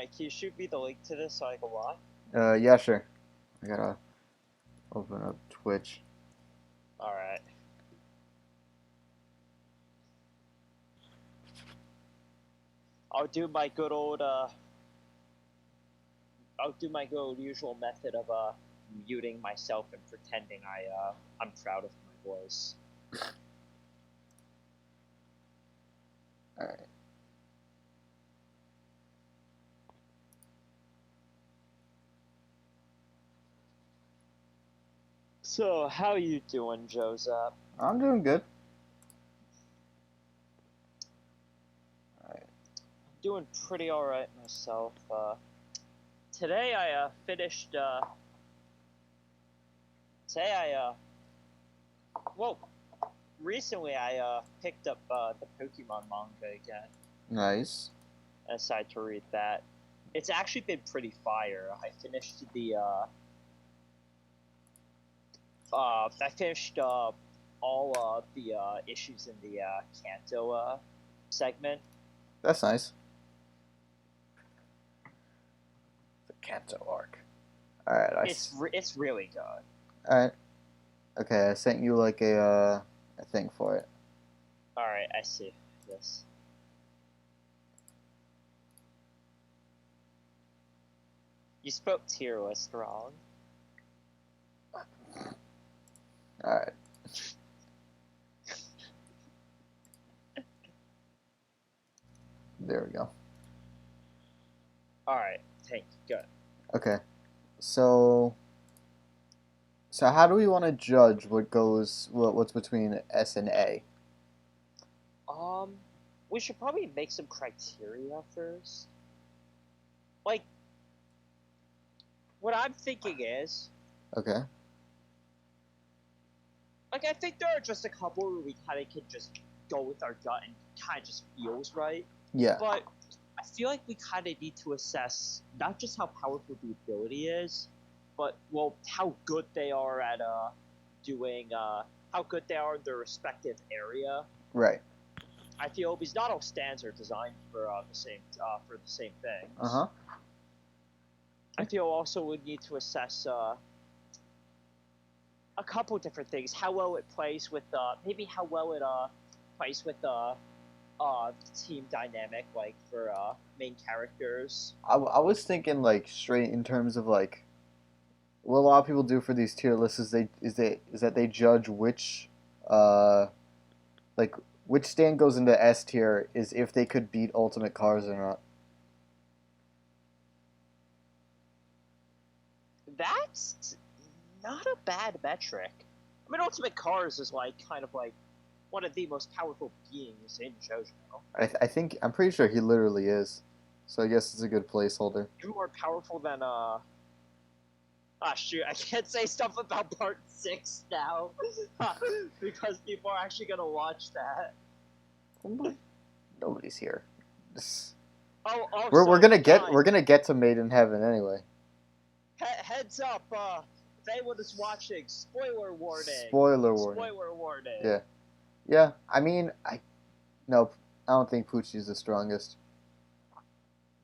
Alright, can you shoot me the link to this so I can watch? Yeah, sure. I gotta open up Twitch. Alright. I'll do my good old, I'll do my good old usual method of, muting myself and pretending I'm proud of my voice. Alright. So, how you doing, Joseph? I'm doing good. Alright. I'm doing pretty alright myself. Today I, finished, well, recently I, picked up, the Pokemon manga again. Nice. I decided to read that. It's actually been pretty fire. I finished all of the issues in the Kanto segment. That's nice. The Kanto arc. Alright, It's really good. Alright. Okay, I sent you like a thing for it. Alright, I see this. You spoke tier list wrong. Alright. There we go. Alright, thank you. Good. Okay. So how do we want to judge what's between S and A? We should probably make some criteria first. Like, what I'm thinking is, Okay. like, I think there are just a couple where we kind of can just go with our gut and kind of just feels right. Yeah. But I feel like we kind of need to assess not just how powerful the ability is, but, well, how good they are at doing how good they are in their respective area. Right. I feel because not all stands are designed for the same things. Uh-huh. I feel also we need to assess a couple different things. How well it plays with maybe how well it plays with team dynamic, like for main characters. I was thinking like straight in terms of like what a lot of people do for these tier lists is that they judge which like which stand goes into S tier is if they could beat Ultimate Cars or not. That's not a bad metric. I mean, Ultimate Cars is like kind of like one of the most powerful beings in JoJo. I'm pretty sure he literally is. So I guess it's a good placeholder. Even more powerful than Ah, shoot, I can't say stuff about part 6 now. Because people are actually gonna watch that. Nobody's here. Oh, We're gonna guys, get to Made in Heaven anyway. Heads up, if anyone is watching, spoiler warning. Spoiler warning. Spoiler warning. Yeah. Yeah, I mean, no, I don't think Poochie's the strongest.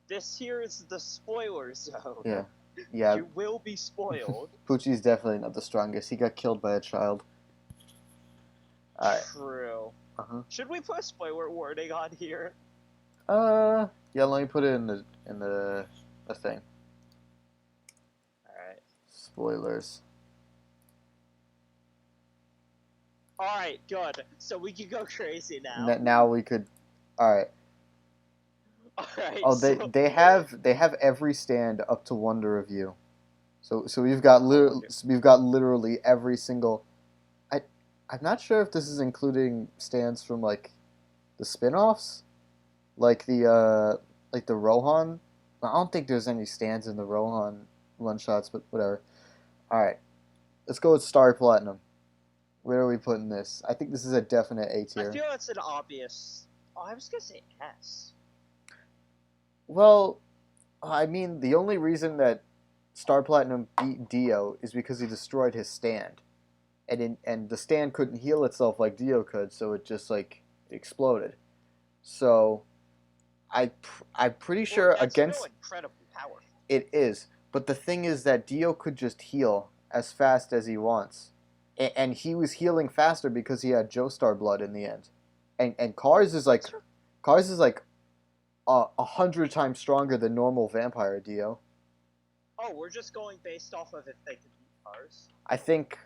This here is the spoiler zone. Yeah. Yeah. You will be spoiled. Poochie's definitely not the strongest. He got killed by a child. Alright. True. Uh-huh. Should we put a spoiler warning on here? Yeah, let me put it in the thing. Alright. Spoilers. Alright, good. So we can go crazy now. Now we could. Alright. Alright. Oh, they have every stand up to Wonder of You. So we've got literally every single. I'm not sure if this is including stands from like the spin-offs, like the Rohan. I don't think there's any stands in the Rohan one shots, but whatever. All right, let's go with Star Platinum. Where are we putting this? I think this is a definite A tier. I feel it's an obvious. Oh, I was gonna say S. Well, I mean, the only reason that Star Platinum beat Dio is because he destroyed his stand, and the stand couldn't heal itself like Dio could, so it just like exploded. So, I'm pretty Well, sure that's still against incredibly powerful. it is, but the thing is that Dio could just heal as fast as he wants, and he was healing faster because he had Joestar blood in the end, and Cars is like 100 times stronger than normal vampire Dio. Oh, we're just going based off of if they can beat cars. I think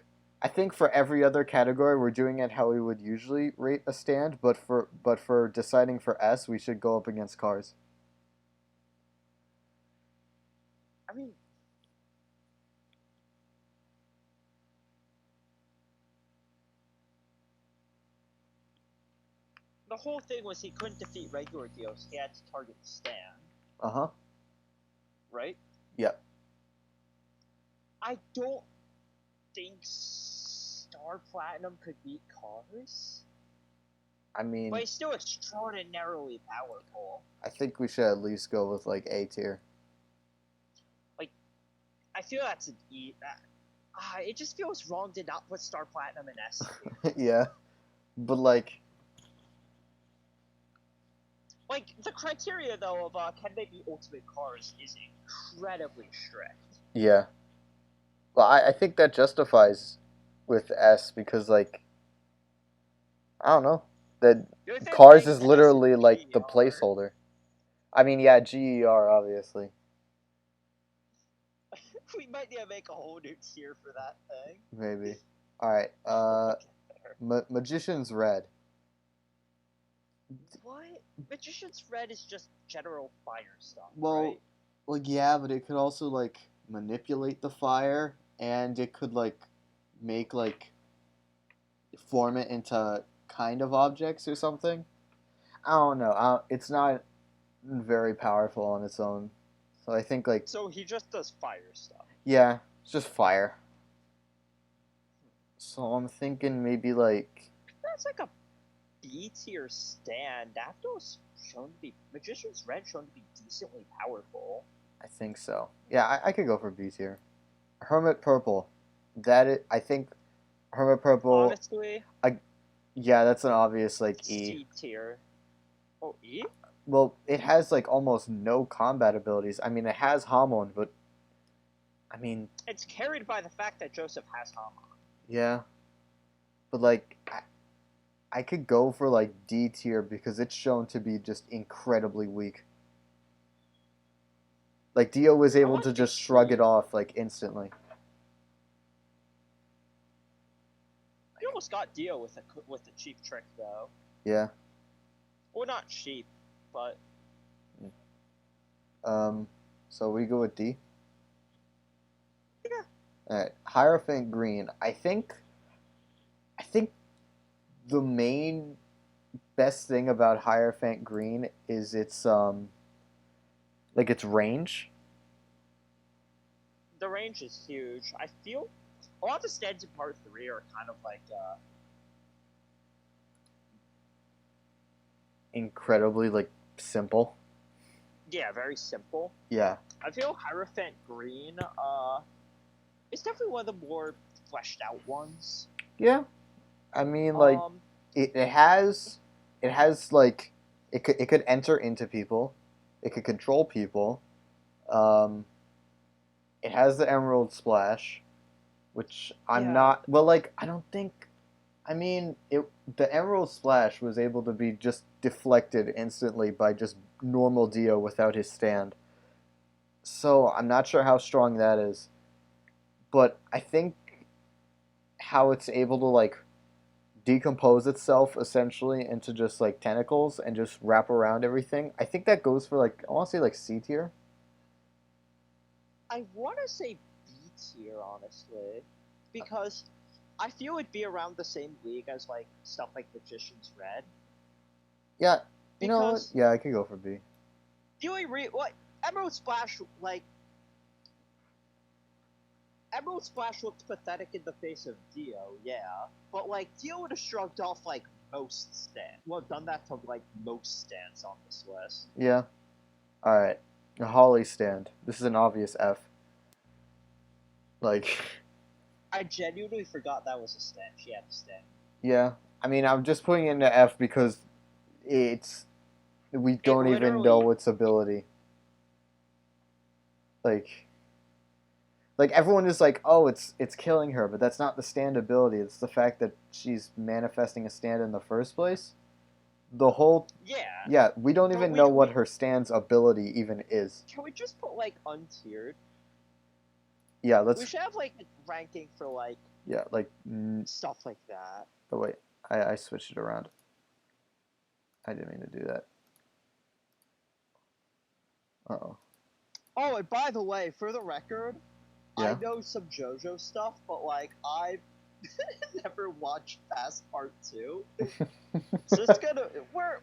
I think for every other category we're doing it how we would usually rate a stand, but for deciding for S we should go up against Cars. I mean, the whole thing was he couldn't defeat regular Dios. He had to target the stand, Uh-huh. right? Yep. I don't think Star Platinum could beat Cars, I mean, but he's still extraordinarily powerful. I think we should at least go with like A tier. I feel that's an E. It just feels wrong to not put Star Platinum in S tier. Yeah. But like The criteria though of can they be ultimate cars is incredibly strict. yeah. Well, I think that justifies with S because like I don't know. That The only thing Cars saying is to S literally and like the G are- placeholder. I mean, yeah, GER obviously. We might need to make a whole new tier for that thing. Maybe. All right. Magician's Red. What? Magician's Red is just general fire stuff, Well, right? like yeah, but it could also like manipulate the fire, and it could like make like form it into kind of objects or something. I don't know. It's not very powerful on its own, so I think like So he just does fire stuff. yeah, it's just fire. So I'm thinking maybe like That's like a B tier stand. Dapto's shown to be Magician's Red shown to be decently powerful. I think so. Yeah, I could go for B tier. Hermit Purple. I think Hermit Purple. Honestly, Yeah, that's an obvious like E. C tier. Oh, E? Well, it has like almost no combat abilities. I mean, it has Hamon, but I mean, It's carried by the fact that Joseph has Hamon. yeah, but like I could go for like D tier because it's shown to be just incredibly weak. Like Dio was able to just shrug it off like instantly. You almost got Dio with a cheap trick though. Yeah. Well, not cheap, but So we go with D. yeah. All right, Hierophant Green. I think the main best thing about Hierophant Green is its like its range. The range is huge. I feel a lot of the stands in Part 3 are kind of like Incredibly like simple. yeah, very simple. Yeah. I feel Hierophant Green is definitely one of the more fleshed out ones. Yeah. I mean like it has like it could enter into people. It could control people. It has the Emerald Splash, which I'm not well like I don't think I mean the Emerald Splash was able to be just deflected instantly by just normal Dio without his stand. So I'm not sure how strong that is. But I think how it's able to like decompose itself essentially into just like tentacles and just wrap around everything. I think that goes for like I want to say like C tier. I want to say B tier, honestly, because I feel it'd be around the same league as like stuff like Magician's Red. Yeah, you know what? Because Yeah, I could go for B. the only Emerald Splash Emerald Splash looked pathetic in the face of Dio, yeah, but like Dio would have shrugged off like most stands. Well, done that to like most stands on this list. Yeah. All right. The Holly stand. This is an obvious F. Like, I genuinely forgot that was a stand. She had a stand. yeah. I mean, I'm just putting it into F because it's we don't even know its ability. Like everyone is like, oh, it's killing her, but that's not the stand ability. It's the fact that she's manifesting a stand in the first place. The whole Yeah, we don't even know what her stand's ability even is. Can we just put like untiered? Yeah, let's. We should have like ranking for like. Yeah, like stuff like that. Oh wait, I switched it around. I didn't mean to do that. Uh-oh. Oh, and by the way, for the record, yeah? I know some JoJo stuff, but like I've never watched past part 2. So it's gonna we're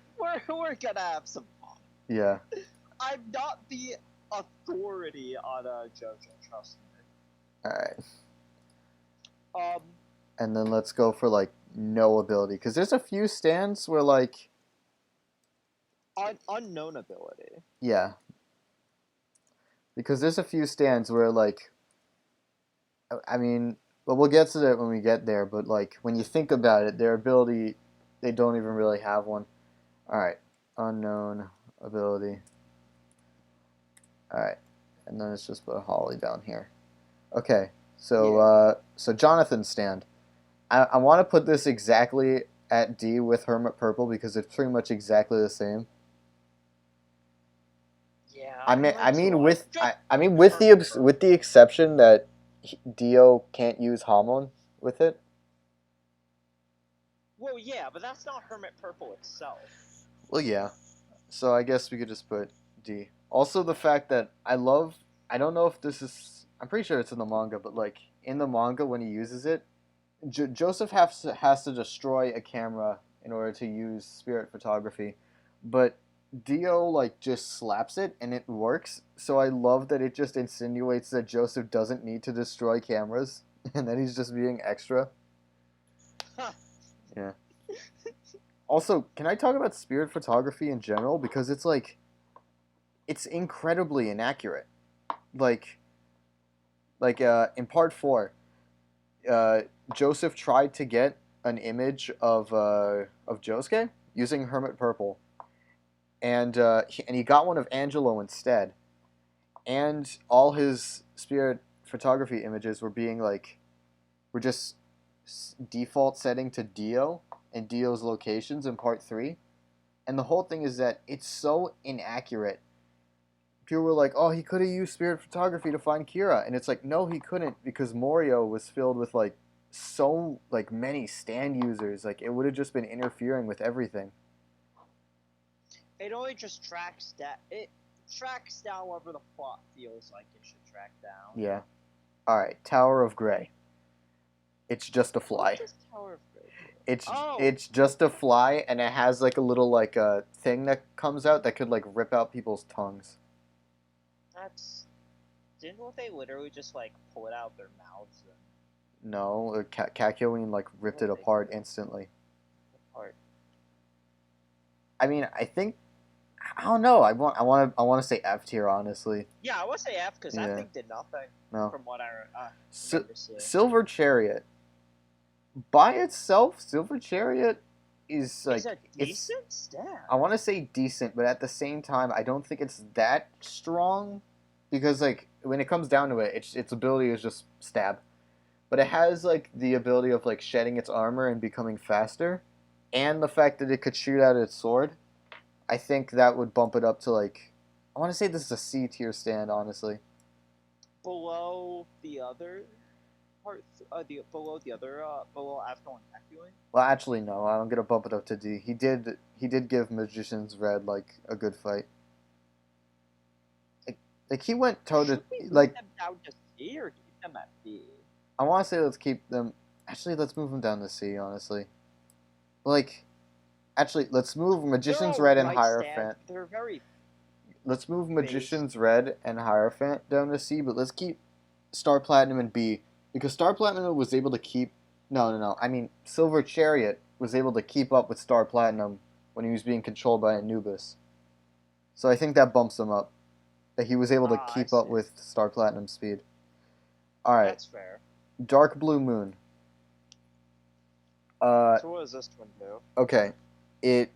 gonna have some fun. Yeah. I'm not the authority on JoJo, trust me. Alright. And then let's go for like no ability, because there's a few stands where like unknown ability. Yeah. Because there's a few stands where like I mean, but we'll get to that when we get there, but like when you think about it, their ability, they don't even really have one. Alright. Unknown ability. Alright. And then let's just put Holly down here. Okay. So so Jonathan's stand. I want to put this exactly at D with Hermit Purple because it's pretty much exactly the same. Yeah. I mean with the exception that Dio can't use Hamon with it. Well, yeah, but that's not Hermit Purple itself. Well, yeah. So I guess we could just put D. Also, the fact that I don't know if this is. I'm pretty sure it's in the manga, but like in the manga when he uses it, Joseph has to destroy a camera in order to use spirit photography, but Dio like just slaps it and it works. So I love that it just insinuates that Joseph doesn't need to destroy cameras and that he's just being extra. Yeah. Also, can I talk about spirit photography in general, because it's like it's incredibly inaccurate. Like in part 4, Joseph tried to get an image of Josuke using Hermit Purple, and he got one of Angelo instead, and all his spirit photography images were just default setting to Dio and Dio's locations in part 3, and the whole thing is that it's so inaccurate. People were like, "Oh, he could have used spirit photography to find Kira," and it's like, no, he couldn't, because Morio was filled with like so like many stand users. Like it would have just been interfering with everything. It only just tracks that it tracks down whatever the plot feels like it should track down. Yeah. All right, Tower of Grey. It's just a fly. What is Tower of Grey? It's just a fly, and it has like a little like thing that comes out that could like rip out people's tongues. Didn't they literally just like pull it out of their mouths? No, Kakyoin like ripped it apart instantly. I mean, I think I don't know. I want to say F tier, honestly. Yeah, I want to say F because that thing did nothing. No. From what I remember seeing. Silver Chariot. By itself, Silver Chariot is like a decent stat. I want to say decent, but at the same time, I don't think it's that strong, because like when it comes down to it, its ability is just stab, but it has like the ability of like shedding its armor and becoming faster, and the fact that it could shoot out its sword. I think that would bump it up to like, I want to say this is a C tier stand, honestly. Below the other part, below Afghan and Kakyoin? Well, actually, no. I'm gonna bump it up to D. He did give Magician's Red like a good fight. Like he went toe to like. Them down to C or keep them at B? I want to say let's keep them. Actually, let's move them down to C. Honestly, like, actually, let's move Magician's Red and Hierophant. They're very. Let's move Magician's Red and Hierophant down to C, but let's keep Star Platinum in B, because Star Platinum was able to keep. No. I mean, Silver Chariot was able to keep up with Star Platinum when he was being controlled by Anubis. So I think that bumps him up. That he was able to keep up with Star Platinum's speed. Alright. That's fair. Dark Blue Moon. So what does this one do? Okay. It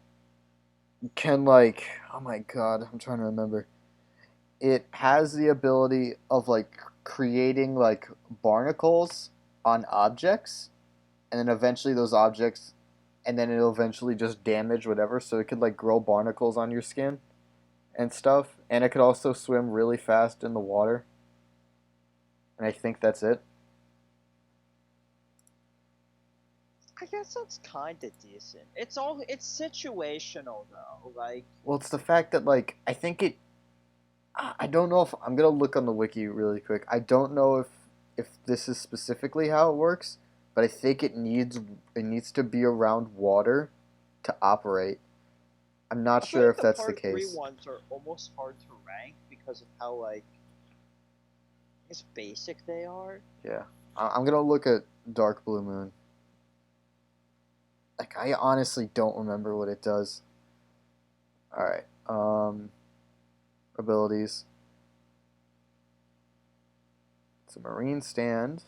can like, oh my god, I'm trying to remember. It has the ability of like creating like barnacles on objects, and then eventually those objects, and then it'll eventually just damage whatever. So it could like grow barnacles on your skin and stuff, and it could also swim really fast in the water. And I think that's it. I guess that's kind of decent. It's situational though. Like, Well, it's the fact that like I think it. I don't know if I'm gonna look on the wiki really quick. I don't know if this is specifically how it works, but I think it needs to be around water to operate. I'm not I feel sure like if the that's the part three case. ones are almost hard to rank because of how like I guess basic they are. Yeah, I'm gonna look at Dark Blue Moon. Like I honestly don't remember what it does. All right, abilities. It's a marine stand.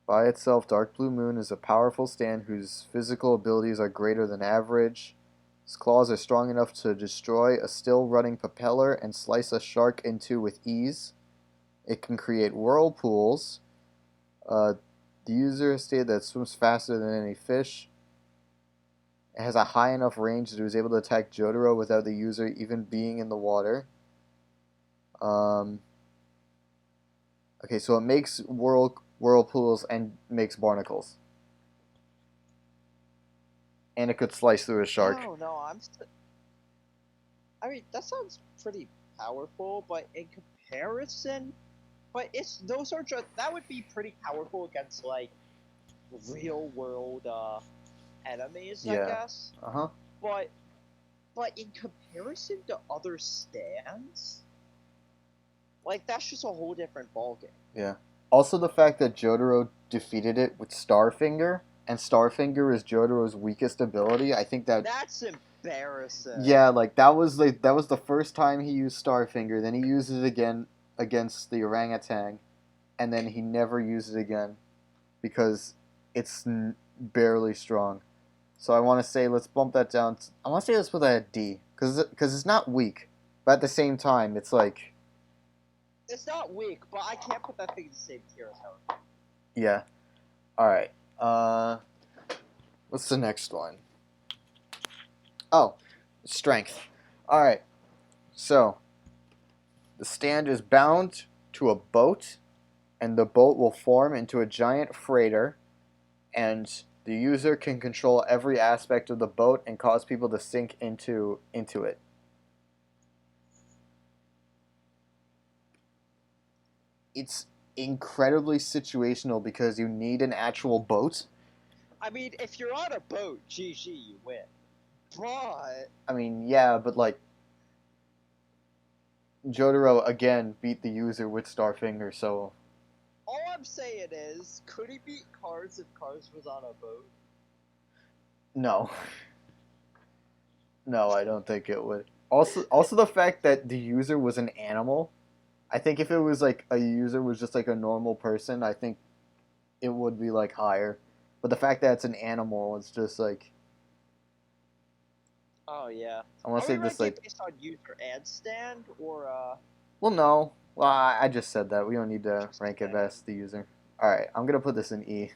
By itself, Dark Blue Moon is a powerful stand whose physical abilities are greater than average. Its claws are strong enough to destroy a still running propeller and slice a shark in two with ease. It can create whirlpools. Uh, the user has stated that it swims faster than any fish. It has a high enough range that it was able to attack Jotaro without the user even being in the water. Um, okay, so it makes whirlpools and makes barnacles. And it could slice through a I shark. don't know. I mean, that sounds pretty powerful, but in comparison, but it's those are just that would be pretty powerful against like real world enemies, I Yeah. guess. Uh-huh. But in comparison to other stands, like that's just a whole different ballgame. Yeah. Also the fact that Jotaro defeated it with Starfinger, and Starfinger is Jotaro's weakest ability, I think that That's embarrassing. yeah, like that was the first time he used Starfinger, then he used it again against the orangutan, and then he never used it again because it's barely strong. So I want to say let's bump that down. I want to say let's put that at D because it's not weak, but at the same time it's like It's not weak, but I can't put that thing in the same tier as her. yeah. All right. What's the next one? Oh, strength. All right. So the stand is bound to a boat, and the boat will form into a giant freighter, and the user can control every aspect of the boat and cause people to sink into it. It's incredibly situational because you need an actual boat. I mean, if you're on a boat, GG, you win. But I mean, yeah, but like Jotaro again beat the user with Starfinger, so all I'm saying is, could he beat Cars if Cars was on a boat? no. No, I don't think it would. Also the fact that the user was an animal. I think if it was like a user was just like a normal person, I think it would be like higher. But the fact that it's an animal, it's just like Oh yeah. I want Are to say we this ranking like based on user and stand or well no. Well, I just said that we don't need to just rank it stand? as the user. All right, I'm gonna put this in E.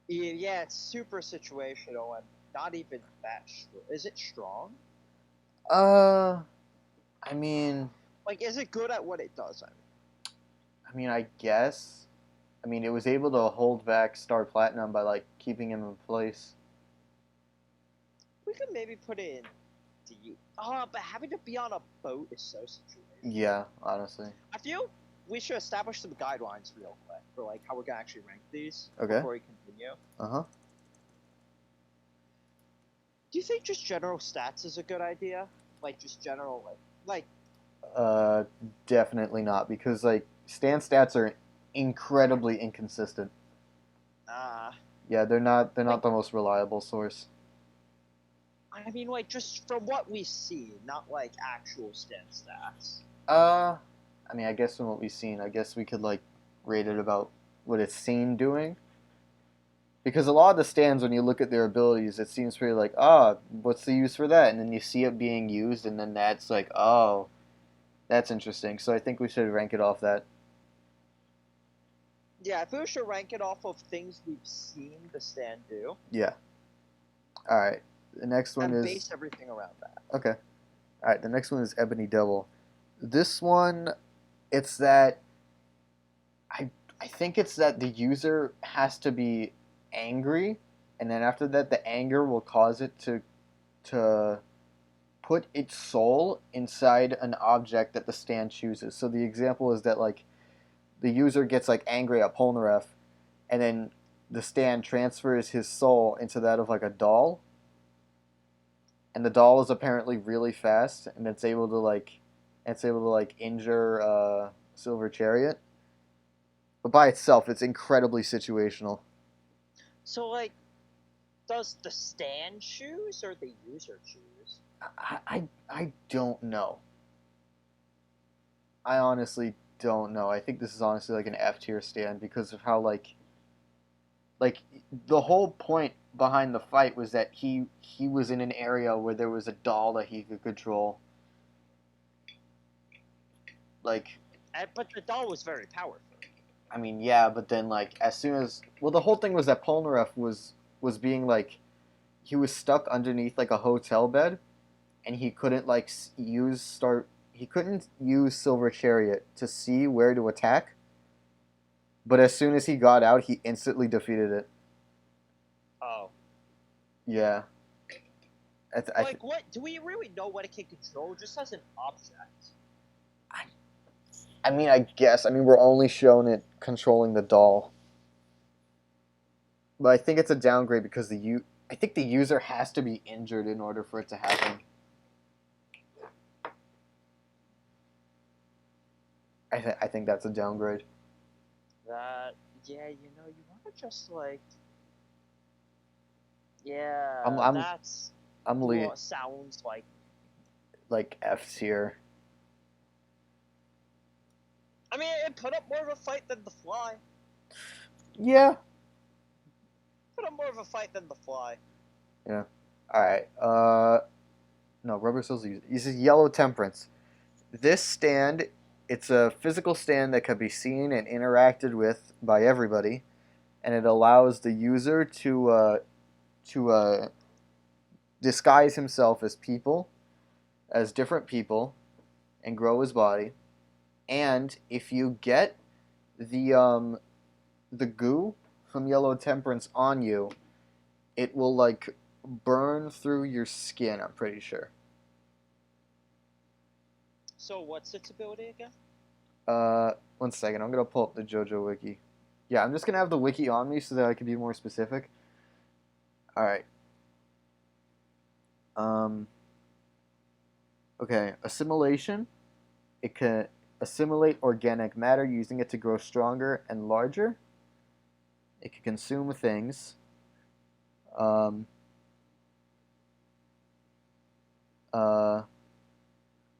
Yeah, it's super situational and not even that. Is it strong? Uh, I mean, Like, is it good at what it does? I guess. I mean, it was able to hold back Star Platinum by like keeping him in place. We could maybe put it in D. But having to be on a boat is so situational. Yeah, honestly. I feel we should establish some guidelines real quick for like how we're gonna actually rank these Okay. before we continue. Uh-huh. Do you think just general stats is a good idea? Like just general like Uh, definitely not because like stand stats are incredibly inconsistent. uh Yeah, they're not like the most reliable source. I mean like just from what we see, not like actual stat stats. Uh, I guess from what we've seen, I guess we could like rate it about what it's seen doing. Because a lot of the stands, when you look at their abilities, it seems pretty like, oh, what's the use for that? And then you see it being used, and then that's like, oh, that's interesting. So I think we should rank it off that. Yeah, I think we should rank it off of things we've seen the stand do. Yeah. All right. The next one and is base everything around that. okay. All right. The next one is Ebony Devil. This one, it's that I think it's that the user has to be angry, and then after that, the anger will cause it to put its soul inside an object that the stand chooses. So the example is that like the user gets like angry at Polnareff, and then the stand transfers his soul into that of like a doll, and the doll is apparently really fast, and it's able to injure Silver Chariot. But by itself, it's incredibly situational. So, like, does the stand choose or the user choose? I don't know. I honestly don't know. I think this is honestly like an F tier stand because of how like the whole point behind the fight was that he was in an area where there was a doll that he could control. Like, But the doll was very powerful. I mean, yeah, but then like as soon as the whole thing was that Polnareff was being like he was stuck underneath like a hotel bed, and he couldn't like he couldn't use Silver Chariot to see where to attack. But as soon as he got out, he instantly defeated it. Oh. Yeah. What? Do we really know what it can control just as an object? I mean, I guess. I mean, we're only shown it controlling the doll. But I think it's a downgrade because I think the user has to be injured in order for it to happen. I think that's a downgrade. Yeah, you want to just like, yeah, sounds like F tier. I mean, it put up more of a fight than the Fly. Yeah. Put up more of a fight than the Fly. Yeah. All right. No, Rubber Soul's uses Yellow Temperance. This stand, it's a physical stand that can be seen and interacted with by everybody, and it allows the user to disguise himself as different people, and grow his body. And if you get the goo from Yellow Temperance on you, it will like burn through your skin, I'm pretty sure. So what's its ability again? 1 second, I'm gonna pull up the JoJo wiki. Yeah, I'm just gonna have the wiki on me so that I can be more specific. Alright. Okay, assimilation. It can assimilate organic matter using it to grow stronger and larger. It can consume things.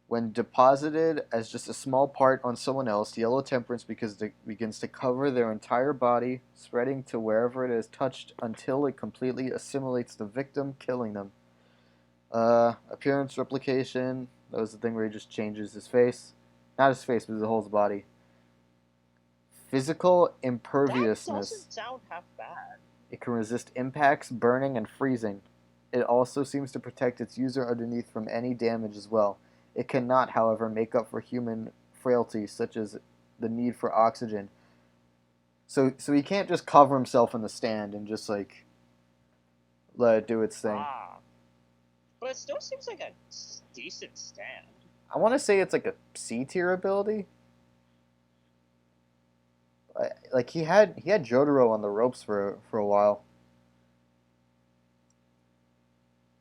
When deposited as just a small part on someone else, Yellow Temperance begins to cover their entire body, spreading to wherever it is touched until it completely assimilates the victim, killing them. Appearance replication. That was the thing where he just changes his face. Not his face, but his whole body. Physical imperviousness. That doesn't sound half bad. It can resist impacts, burning, and freezing. It also seems to protect its user underneath from any damage as well. It cannot, however, make up for human frailty, such as the need for oxygen. So he can't just cover himself in the stand and just like let it do its thing. But it still seems like a decent stand. I want to say it's like a C tier ability. Like he had Jotaro on the ropes for a while.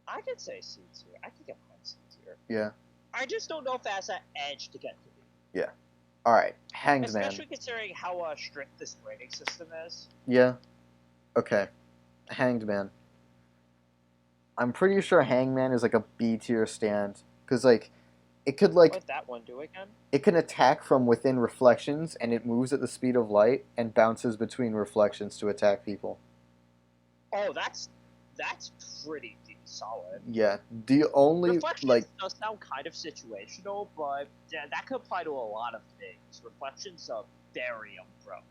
I could say C tier. I could get behind C tier. Yeah. I just don't know if it has that edge to get to B. Yeah. All right, Hanged Man. Especially considering how strict this rating system is. Yeah. Okay. Hanged Man. I'm pretty sure Hangman is like a B tier stand because like it could like. What that one do again? It can attack from within reflections, and it moves at the speed of light and bounces between reflections to attack people. Oh, that's pretty solid. Yeah, the only Reflections does sound kind of situational, but yeah, that could apply to a lot of things. Reflections are very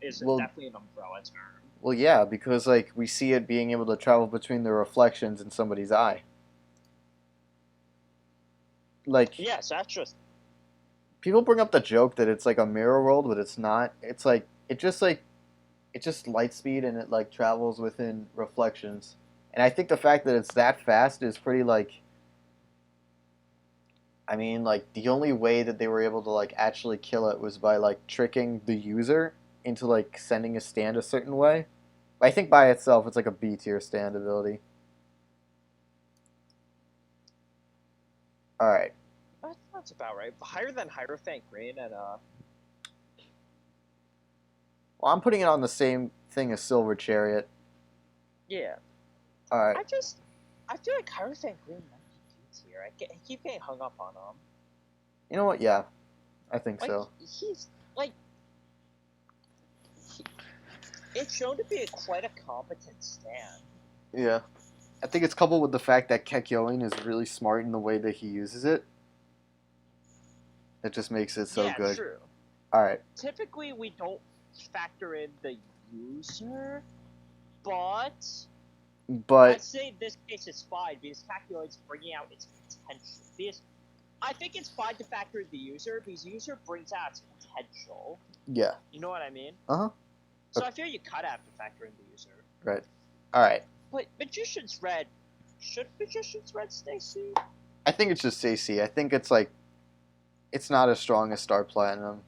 definitely an umbrella term. Well, yeah, because like we see it being able to travel between the reflections in somebody's eye. Like Yes, that's just people bring up the joke that it's like a mirror world, but it's not. It's like it's just light speed and it like travels within reflections. And I think the fact that it's that fast is pretty like I mean like the only way that they were able to like actually kill it was by like tricking the user into like sending a stand a certain way. I think by itself it's like a B tier stand ability. All right. that's about right. Higher than Hierophant Green and Well, I'm putting it on the same thing as Silver Chariot. yeah. All right. I feel like Hierophant Green might be D tier. I keep getting hung up on him. You know what? Yeah, I think Like so. he's like it's shown to be quite a competent stand. Yeah. I think it's coupled with the fact that Kekyoin is really smart in the way that he uses it. It just makes it so good. True. All right. Typically, we don't factor in the user, but I'd say in this case it's fine because Kekyoin's bringing out its potential. Because I think it's fine to factor in the user because the user brings out its potential. Yeah. You know what I mean? Uh-huh. So I feel you kind of have to factor in the user. Right. All right. But Magician's Red, should Magician's Red stay C? I think it's just stay C. I think it's like it's not as strong as Star Platinum.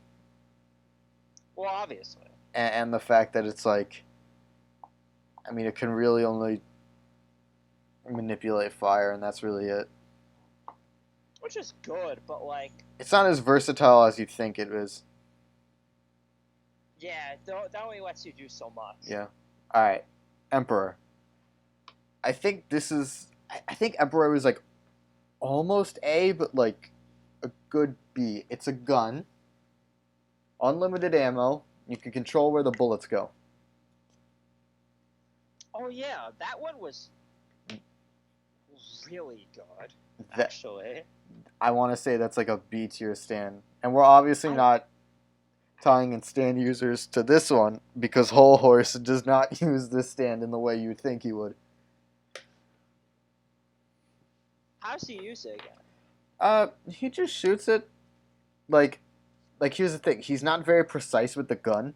Well, obviously. And the fact that it's like I mean it can really only manipulate fire and that's really it. Which is good, but like it's not as versatile as you think it is. Yeah, that only lets you do so much. Yeah. All right. Emperor. I think this is. I think Emperor was like almost A, but like a good B. It's a gun. Unlimited ammo. You can control where the bullets go. Oh yeah, that one was really good. Actually, I want to say that's like a B tier stand, and we're obviously not tying in stand users to this one because Whole Horse does not use this stand in the way you'd think he would. How's he use it again? He just shoots it. Like here's the thing. He's not very precise with the gun.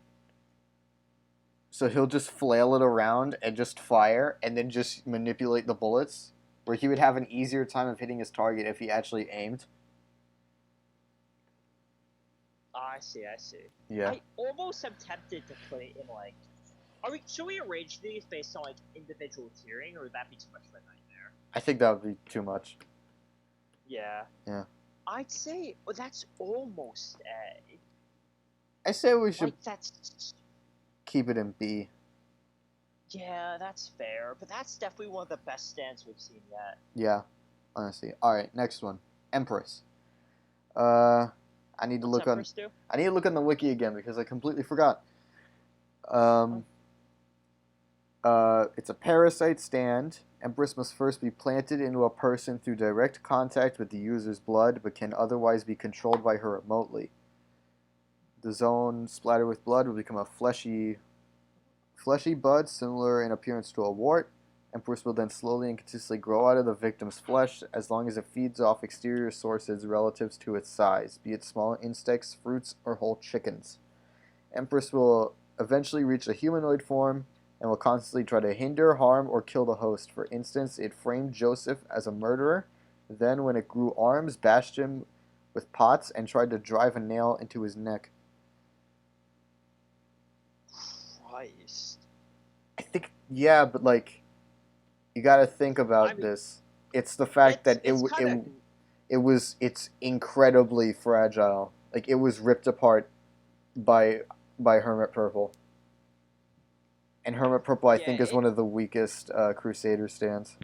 So he'll just flail it around and just fire and then just manipulate the bullets. Where he would have an easier time of hitting his target if he actually aimed. I see. Yeah. I almost am tempted to put it in like. Should we arrange these based on like individual tiering, or would that be too much of a nightmare? I think that would be too much. Yeah. Yeah. I'd say that's almost A. I say we should that's keep it in B. Yeah, that's fair, but that's definitely one of the best stands we've seen yet. Yeah, honestly. All right, next one, Empress. I need to look on. I need to look on the wiki again because I completely forgot. It's a parasite stand. Empress must first be planted into a person through direct contact with the user's blood, but can otherwise be controlled by her remotely. The zone splattered with blood will become a fleshy bud, similar in appearance to a wart. Empress will then slowly and consistently grow out of the victim's flesh as long as it feeds off exterior sources relative to its size, be it small insects, fruits, or whole chickens. Empress will eventually reach a humanoid form and will constantly try to hinder, harm, or kill the host. For instance, it framed Joseph as a murderer, then when it grew arms, bashed him with pots and tried to drive a nail into his neck. Christ. I think, yeah, but like, you gotta think about this. It's the fact that it's incredibly fragile. Like, it was ripped apart by Hermit Purple. And Hermit Purple, I think, is one of the weakest Crusader stands.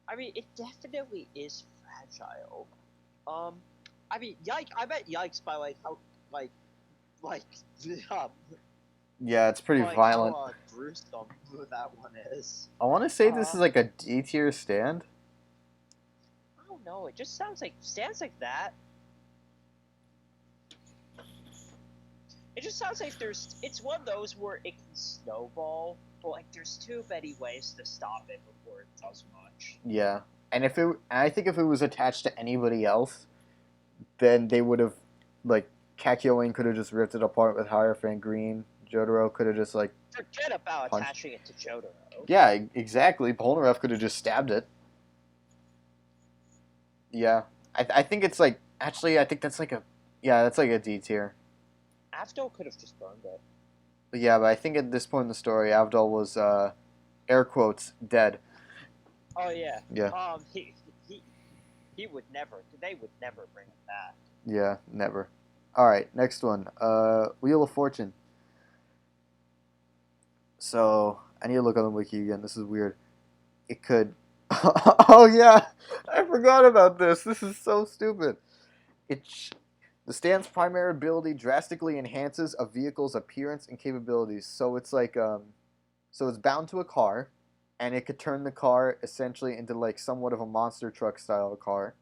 I mean, it definitely is fragile. I mean, I bet yikes by like how like Yeah, it's pretty like violent. how gruesome that one is. I want to say this is like a D tier stand. I don't know. It just sounds like stands like that. It just sounds like it's one of those where it can snowball, but like there's too many ways to stop it before it does much. Yeah, and I think if it was attached to anybody else, then they would have, like, Kakyoin could have just ripped it apart with Hierophant Green. Jotaro could have just like Forget about punched. attaching it to Jotaro. Yeah, exactly. Polnareff could have just stabbed it. Yeah, I think it's like actually I think that's like a D tier. Avdol could have just burned it. But yeah, but I think at this point in the story, Avdol was air quotes dead. Oh yeah. Yeah. He would never. They would never bring it back. Yeah, never. All right, next one. Wheel of Fortune. So I need to look on the wiki again. This is weird. It could. Oh yeah, I forgot about this. This is so stupid. The stand's primary ability drastically enhances a vehicle's appearance and capabilities. So it's like so it's bound to a car, and it could turn the car essentially into like somewhat of a monster truck style car.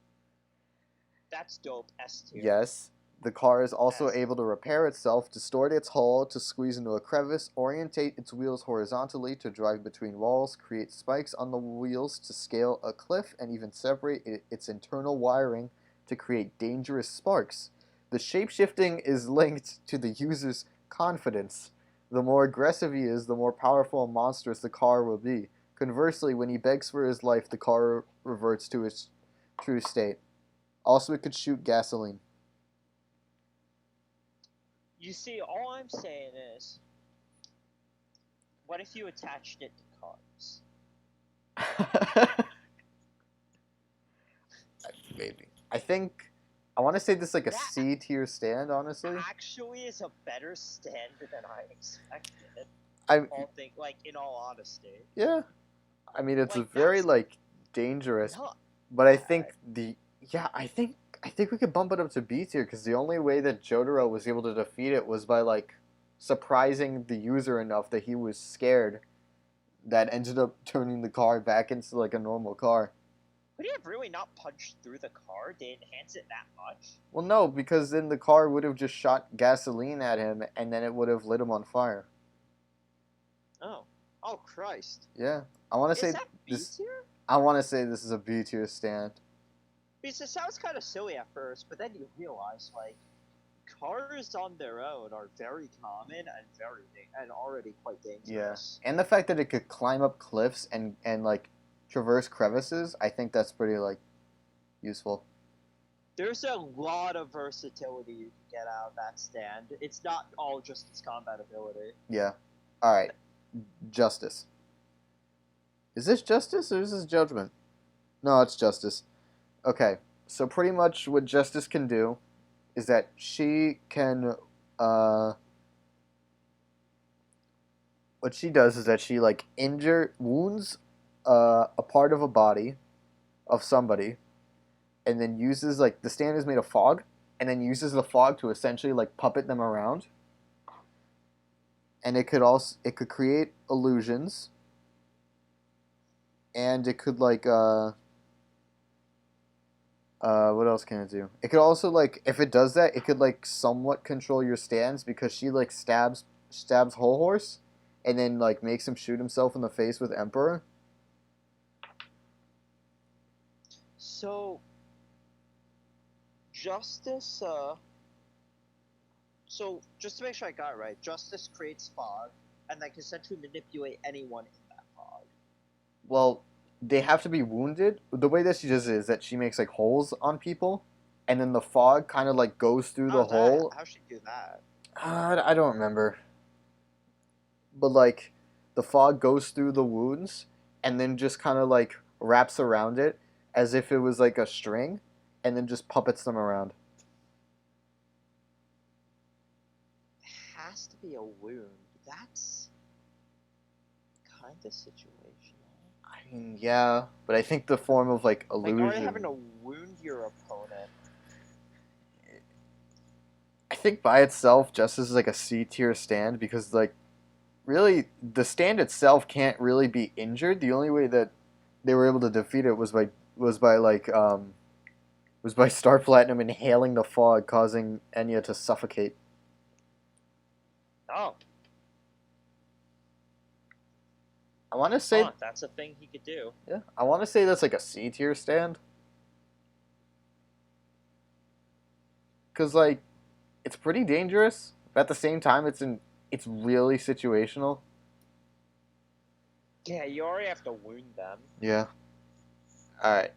That's dope. S tier. Yes. The car is also able to repair itself, distort its hull to squeeze into a crevice, orientate its wheels horizontally to drive between walls, create spikes on the wheels to scale a cliff, and even separate its internal wiring to create dangerous sparks. The shapeshifting is linked to the user's confidence. The more aggressive he is, the more powerful and monstrous the car will be. Conversely, when he begs for his life, the car reverts to its true state. Also, it could shoot gasoline. You see, all I'm saying is, what if you attached it to cars? Maybe. I want to say this is like a C tier stand, honestly. Actually, is a better stand than I expected. In all honesty. Yeah. I mean, it's like, a very like dangerous, but I think I think we could bump it up to B tier because the only way that Jotaro was able to defeat it was by like surprising the user enough that he was scared. That ended up turning the car back into like a normal car. Would he have really not punched through the car to enhance it that much? Well, no, because then the car would have just shot gasoline at him, and then it would have lit him on fire. Oh, Christ! Yeah, I want to say this. I want to say this is a B tier stand. Because it sounds kind of silly at first, but then you realize like cars on their own are very common and already quite dangerous. Yeah, and the fact that it could climb up cliffs and like traverse crevices, I think that's pretty like useful. There's a lot of versatility you can get out of that stand. It's not all just its combat ability. Yeah. All right. Justice. Is this Justice or is this Judgment? No, it's Justice. Okay. So pretty much what Justice can do is that she can what she does is that she like wounds a part of a body of somebody, and then uses like the stand is made of fog, and then uses the fog to essentially like puppet them around. And it could create illusions, and it could like what else can it do? It could also like if it does that, it could like somewhat control your stands because she like stabs Whole Horse, and then like makes him shoot himself in the face with Emperor. So, Justice, so just to make sure I got it right, Justice creates fog, and then can essentially manipulate anyone in that fog. Well, they have to be wounded. The way that she does it is that she makes like holes on people, and then the fog kind of like goes through the hole. How she do that? I don't remember. But like, the fog goes through the wounds, and then just kind of like wraps around it as if it was like a string, and then just puppets them around. It has to be a wound. That's kind of situational. I mean, yeah, but I think the form of like illusion. Like, are you having to wound your opponent? I think by itself, Justice is like a C tier stand because like really the stand itself can't really be injured. The only way that they were able to defeat it was by Star Platinum inhaling the fog, causing Enya to suffocate. Oh, I want to say, that's a thing he could do. yeah, I want to say that's like a C tier stand, because like it's pretty dangerous, but at the same time, it's really situational. Yeah, you already have to wound them, Yeah. All right.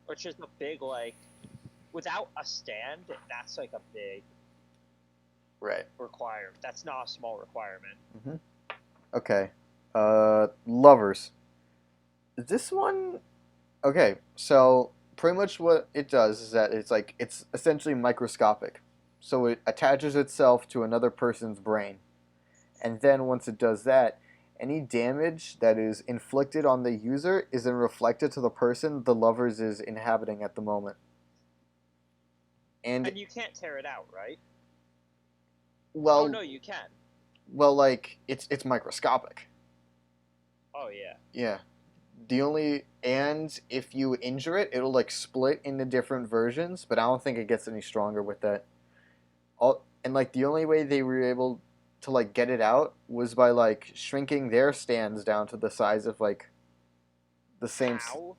which is a big like. Without a stand, that's like a big Right. requirement. That's not a small requirement. Mm-hmm. Okay. Lovers. This one. Okay, so pretty much what it does is that it's essentially microscopic. So it attaches itself to another person's brain. And then once it does that, any damage that is inflicted on the user is then reflected to the person the lovers is inhabiting at the moment. And And you can't tear it out, right? well, Oh no, you can. well, like it's microscopic. Oh yeah. Yeah. And if you injure it, it'll like split into different versions, but I don't think it gets any stronger with that. And like the only way they were able to like get it out was by like shrinking their stands down to the size of like the same. How?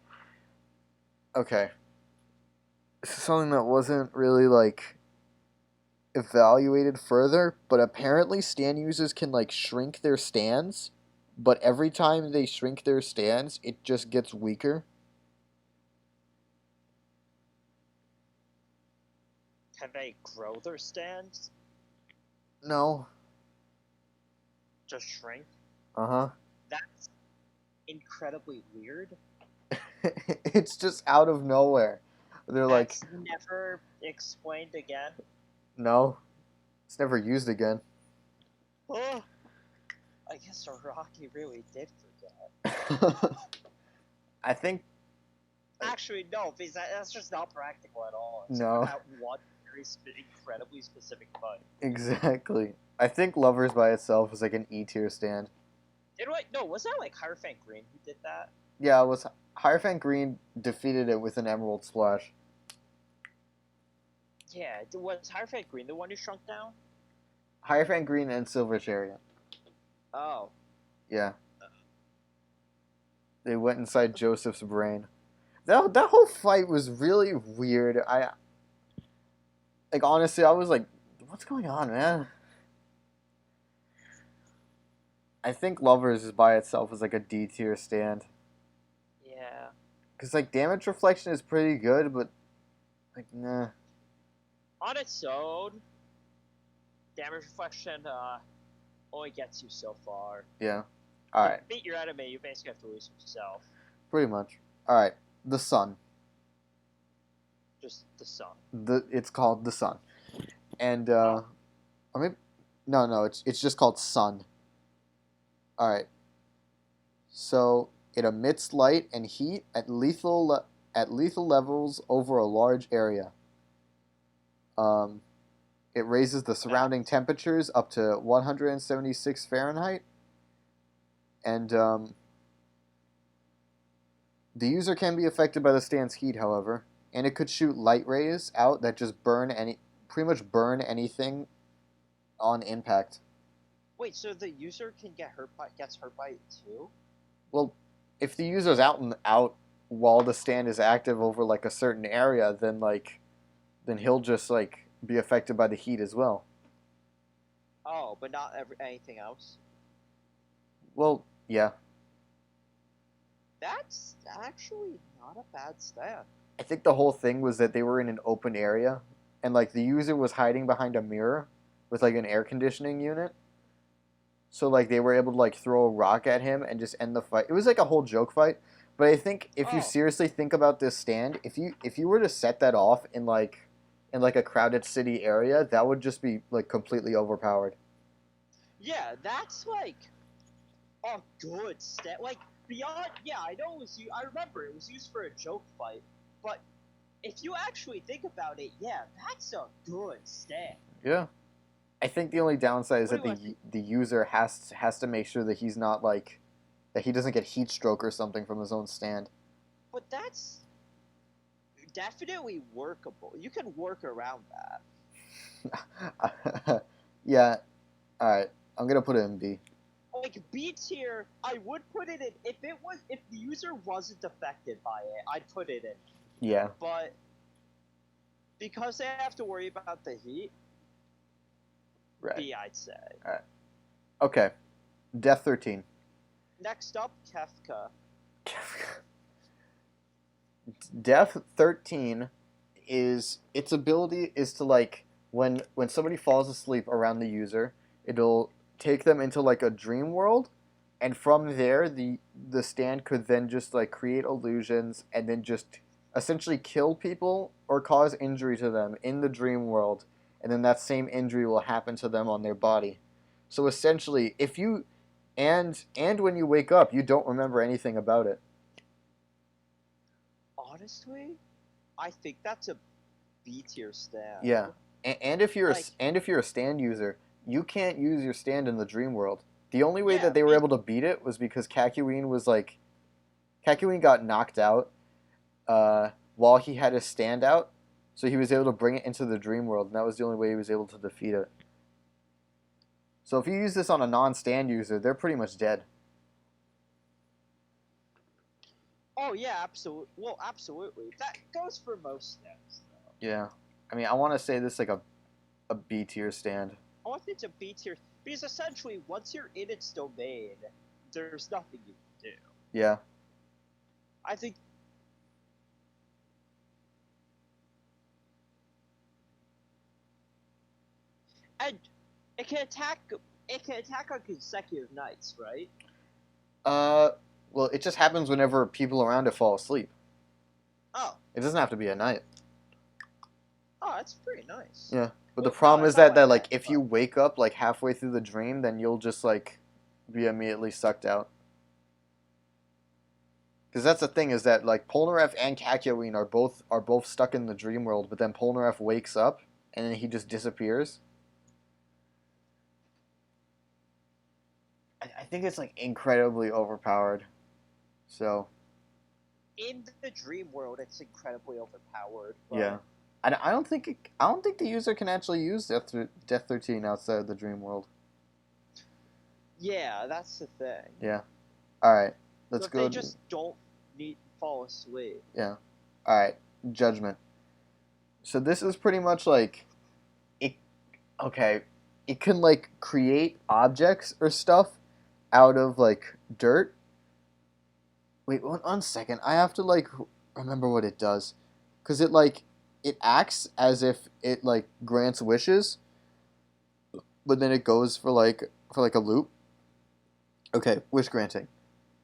Okay. This is something that wasn't really like evaluated further, but apparently stand users can like shrink their stands, but every time they shrink their stands, it just gets weaker. Can they grow their stands? No. Just shrink? Uh-huh. That's incredibly weird. It's just out of nowhere. They're like, That's never explained again. no, it's never used again. Oh, I guess Rocky really did forget. I think Actually, no, because that's just not practical at all. It's No. At one very incredibly specific fight. exactly. I think Lovers by itself was like an E tier stand. No, was that like Hierophant Green who did that? Yeah, it was Hierophant Green defeated it with an Emerald Splash. Yeah, was Hierophant Green the one who shrunk down? Hierophant Green and Silver Chariot. Oh. Yeah. They went inside Joseph's brain. That whole fight was really weird. Honestly, I was like, what's going on, man? I think Lovers is by itself is like a D tier stand. Yeah. Cause like damage reflection is pretty good, but like nah. On its own, damage reflection only gets you so far. Yeah. All right. To beat your enemy, you basically have to lose yourself. Pretty much. All right. The Sun. Just the sun. It's called the Sun, and or maybe no, it's just called Sun. All right. So it emits light and heat at lethal levels over a large area. It raises the surrounding temperatures up to 176 Fahrenheit, and the user can be affected by the stand's heat, however, and it could shoot light rays out that just pretty much burn anything on impact. Wait, so the user gets hurt by it too? Well, if the user's out while the stand is active over like a certain area, then he'll just like be affected by the heat as well. Oh, but not anything else? Well, yeah. That's actually not a bad stat. I think the whole thing was that they were in an open area, and like the user was hiding behind a mirror with like an air conditioning unit. So like they were able to like throw a rock at him and just end the fight. It was like a whole joke fight. But I think if you seriously think about this stand, if you were to set that off in a crowded city area, that would just be like completely overpowered. Yeah, that's like a good stat. Like beyond, yeah, I know it was. I remember it was used for a joke fight, but if you actually think about it, yeah, that's a good stat. Yeah. I think the only downside is What that do I think? the user has to make sure that he's not like that he doesn't get heat stroke or something from his own stand. But that's definitely workable. You can work around that. Yeah. All right. I'm gonna put it in B. Like B tier, I would put it in if the user wasn't affected by it, I'd put it in. Yeah. But because they have to worry about the heat, Right. B I'd say. All right. Okay. Death 13. Next up, Kefka. Death 13 is its ability is to like when somebody falls asleep around the user, it'll take them into like a dream world, and from there the stand could then just like create illusions and then just essentially kill people or cause injury to them in the dream world, and then that same injury will happen to them on their body. So essentially, if you and when you wake up, you don't remember anything about it. Honestly, I think that's a B tier stand. Yeah, and if you're Like, and if you're a stand user, you can't use your stand in the dream world. The only way yeah, that they were able to beat it was because Kakyoin got knocked out while he had his stand out, so he was able to bring it into the dream world, and that was the only way he was able to defeat it. So if you use this on a non-stand user, they're pretty much dead. oh yeah, absolutely. Well, absolutely. That goes for most stands. Yeah, I mean, I want to say this like a B tier stand. I want it to B tier because essentially, once you're in its domain, there's nothing you can do. Yeah. I think. And it can attack. It can attack on consecutive nights, right? Well, it just happens whenever people around it fall asleep. Oh, It doesn't have to be at night. oh, that's pretty nice. Yeah. But Well, the problem no, is that's not that what I like meant, if but- you wake up like halfway through the dream, then you'll just like be immediately sucked out. Because that's the thing is that like Polnareff and Kakyoin are both stuck in the dream world, but then Polnareff wakes up and then he just disappears. I think it's like incredibly overpowered. So in the dream world, it's incredibly overpowered. But yeah, I don't think I don't think the user can actually use Death 13 outside of the dream world. Yeah, that's the thing. Yeah. All right. Let's So if go. they just don't need fall asleep. Yeah. All right. Judgment. So this is pretty much like it. Okay. It can like create objects or stuff out of like dirt. Wait, one second. I have to like remember what it does, cause it acts as if it like grants wishes, but then it goes for like a loop. Okay, wish granting.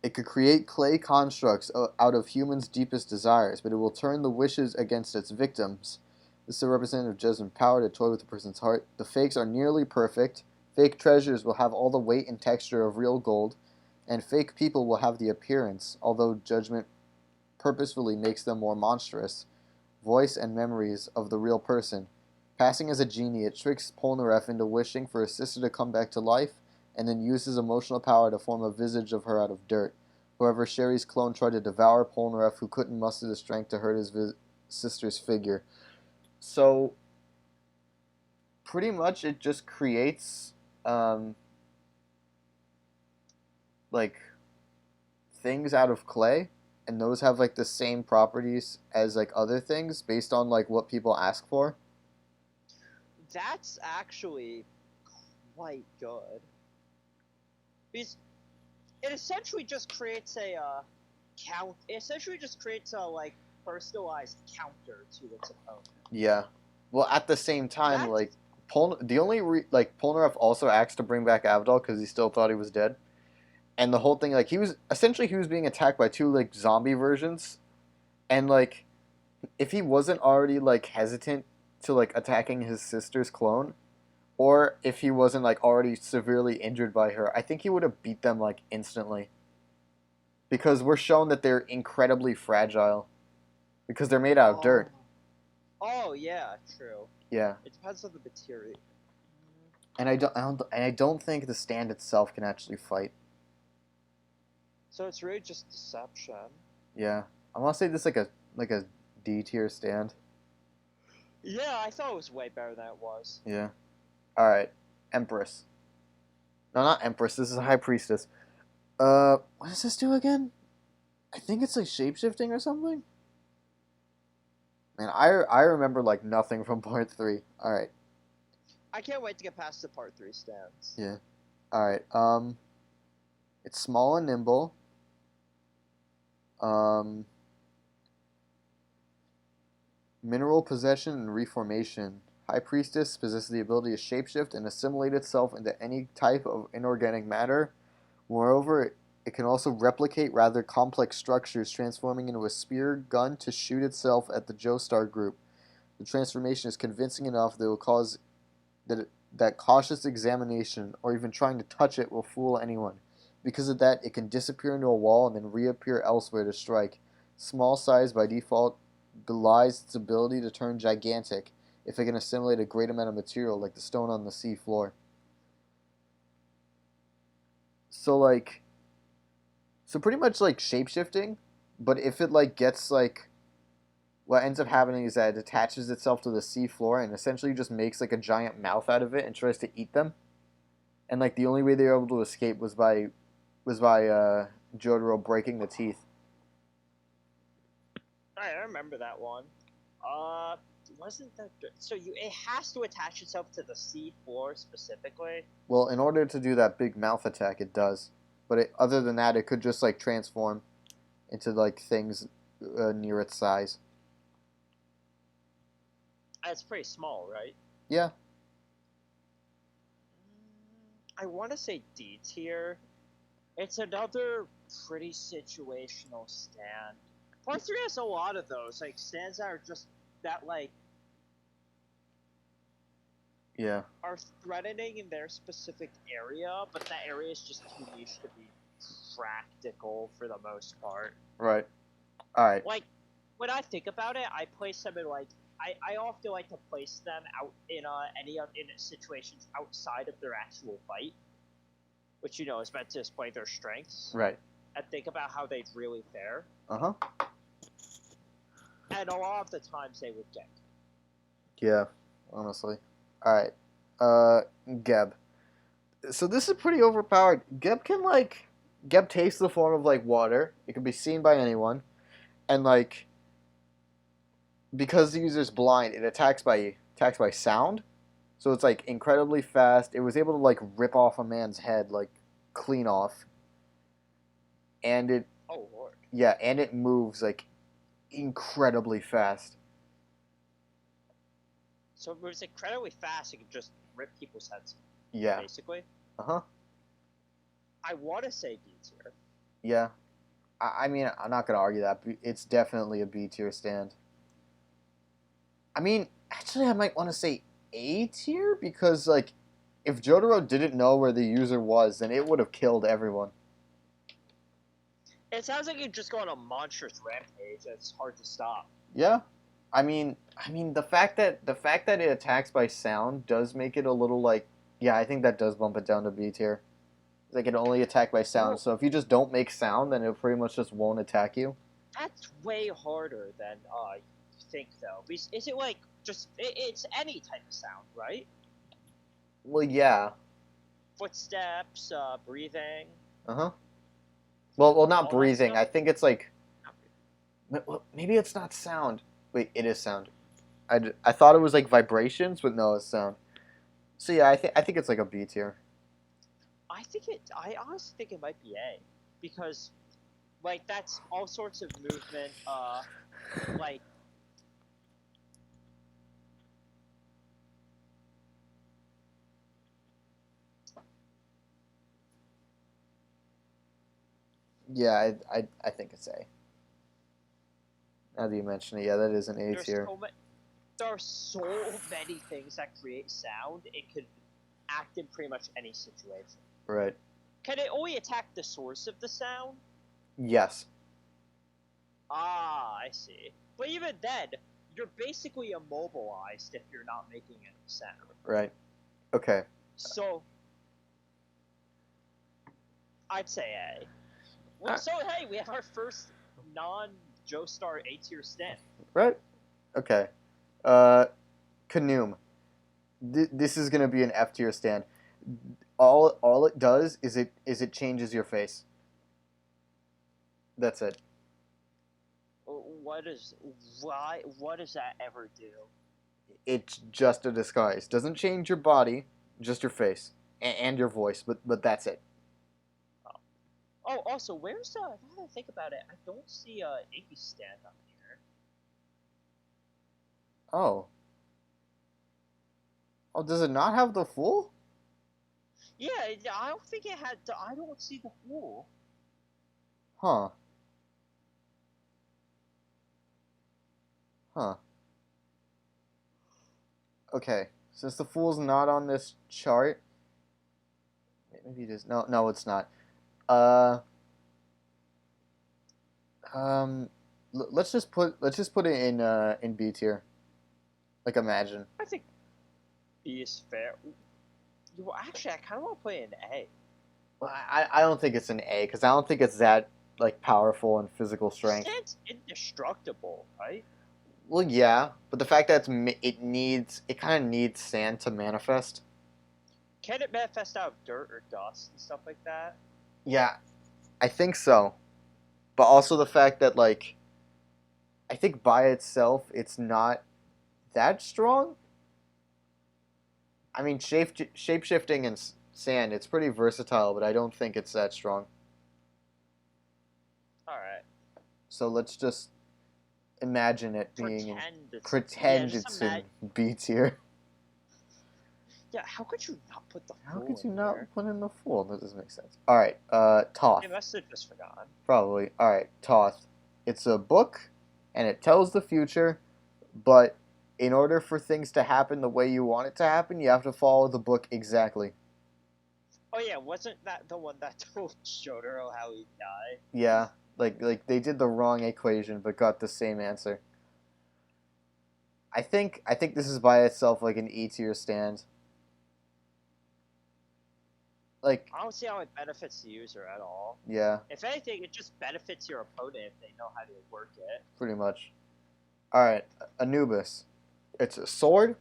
It could create clay constructs out of humans' deepest desires, but it will turn the wishes against its victims. This is a representative judgment power to toy with a person's heart. The fakes are nearly perfect. Fake treasures will have all the weight and texture of real gold, and fake people will have the appearance, although judgment purposefully makes them more monstrous, voice and memories of the real person. Passing as a genie, it tricks Polnareff into wishing for his sister to come back to life, and then uses emotional power to form a visage of her out of dirt. However, Sherry's clone tried to devour Polnareff, who couldn't muster the strength to hurt his sister's figure. So, pretty much it just creates, like, things out of clay, and those have, like, the same properties as, like, other things based on, like, what people ask for. That's actually quite good. Because it essentially just creates a count. It essentially just creates a like personalized counter to its opponent. Yeah. Well, at the same time, That's- like the only Polnareff also asked to bring back Avdol because he still thought he was dead, and the whole thing like he was being attacked by two like zombie versions, and like if he wasn't already like hesitant to like attacking his sister's clone, or if he wasn't like already severely injured by her, I think he would have beat them like instantly. Because we're shown that they're incredibly fragile, because they're made out of dirt. Oh yeah, true. Yeah. It depends on the material. And I don't think the stand itself can actually fight. So it's really just deception. Yeah, I want to say this like a D tier stand. Yeah, I thought it was way better than it was. Yeah. All right, Empress. No, not Empress. This is a High Priestess. What does this do again? I think it's like shapeshifting or something. Man, I remember like nothing from part 3. All right. I can't wait to get past the part 3 stands. Yeah. All right. It's small and nimble. Um, Mineral possession and reformation. High Priestess possesses the ability to shapeshift and assimilate itself into any type of inorganic matter. Moreover, it can also replicate rather complex structures, transforming into a spear gun to shoot itself at the Joestar group. The transformation is convincing enough that it will cause that cautious examination or even trying to touch it will fool anyone. Because of that, it can disappear into a wall and then reappear elsewhere to strike. Small size by default belies its ability to turn gigantic if it can assimilate a great amount of material like the stone on the sea floor. So like so pretty much like shapeshifting, but if it like gets like what ends up happening is that it attaches itself to the sea floor and essentially just makes like a giant mouth out of it and tries to eat them. And like the only way they were able to escape was by Jotaro breaking the teeth. I remember that one. Uh, wasn't that so? It has to attach itself to the sea floor specifically. Well, in order to do that big mouth attack, it does. But other than that, it could just like transform into like things near its size. It's pretty small, right? Yeah. I want to say D tier. It's another pretty situational stand. Part 3 has a lot of those, like stands that are just that like Yeah. are threatening in their specific area, but that area is just too niche to be practical for the most part. Right. All right. Like when I think about it, I place them in like I often like to place them out in in situations outside of their actual fight, which is meant to display their strengths. Right. And think about how they'd really fare. Uh-huh. And a lot of the times they would get. Yeah, honestly. All right. Geb. So this is pretty overpowered. Geb takes the form of like water. It can be seen by anyone, and like because the user's blind, it attacks by sound. So it's like incredibly fast. It was able to like rip off a man's head like clean off. And it Oh lord. yeah, and it moves like incredibly fast. So it moves incredibly fast. It can just rip people's heads. Yeah. Basically. Uh-huh. I want to say B tier. Yeah. I mean, I'm not gonna argue that. It's definitely a B tier stand. I mean, actually, I might want to say A tier because, like, if Jotaro didn't know where the user was, then it would have killed everyone. It sounds like you just go on a monstrous rampage. It's hard to stop. Yeah, I mean, the fact that it attacks by sound does make it a little like, yeah, I think that does bump it down to B tier. They can only attack by sound, so if you just don't make sound, then it pretty much just won't attack you. That's way harder than you think, though. Is it like just it's any type of sound, right? Well, yeah. Footsteps, breathing. Uh-huh. Well, not All that breathing. I stuff? think it's like, maybe it's not sound. Wait, it is sound. I thought it was like vibrations, but no, it's sound. So yeah, I think it's like a B tier. I honestly think it might be A, because like that's all sorts of movement. Like Yeah, I think it's A. Now that you mention it, yeah, that is an A tier. there are so many things that create sound. It could act in pretty much any situation. Right. Can it only attack the source of the sound? Yes. Ah, I see. But even then, you're basically immobilized if you're not making any sound. Right. Okay. So I'd say A. Well, Uh, so hey, we have our first non-Joestar A tier stand. Right? Okay. Kanoom. This is gonna be an F tier stand. All it does is it changes your face. That's it. What is why? What does that ever do? It's just a disguise. Doesn't change your body, just your face and your voice. But that's it. Oh, also, where's now that I think about it, I don't see a Iggy stand on here. Oh. Oh, does it not have the Fool? Yeah, I don't think it had. I don't see the Fool. Huh. Huh. Okay. Since the Fool's not on this chart, maybe it is. No, it's not. Uh. Um. Let's just put it in B tier. Like Imagine. I think B is fair. Well, actually, I kind of want to put it in A. Well, I don't think it's an A because I don't think it's that like powerful and physical strength. Stand's indestructible, right? Well, yeah, but the fact that it kind of needs sand to manifest. Can it manifest out of dirt or dust and stuff like that? Yeah, I think so. But also the fact that like I think by itself it's not that strong. I mean, shape shifting and sand, it's pretty versatile, but I don't think it's that strong. All right. So let's just imagine it being Pretend pretend just it's in B tier. Yeah, how could you not put the How Fool could you in not here? put in the Fool? That doesn't make sense. All right, Toth. They must have just forgotten. Probably. All right, Toth. It's a book, and it tells the future, but in order for things to happen the way you want it to happen, you have to follow the book exactly. Oh yeah, wasn't that the one that told Jotaro how he died? Yeah, like they did the wrong equation but got the same answer. I think this is by itself like an E tier stand. Like, I don't see how it benefits the user at all. yeah, If anything, it just benefits your opponent if they know how to work it. pretty much. All right, Anubis. It's a sword,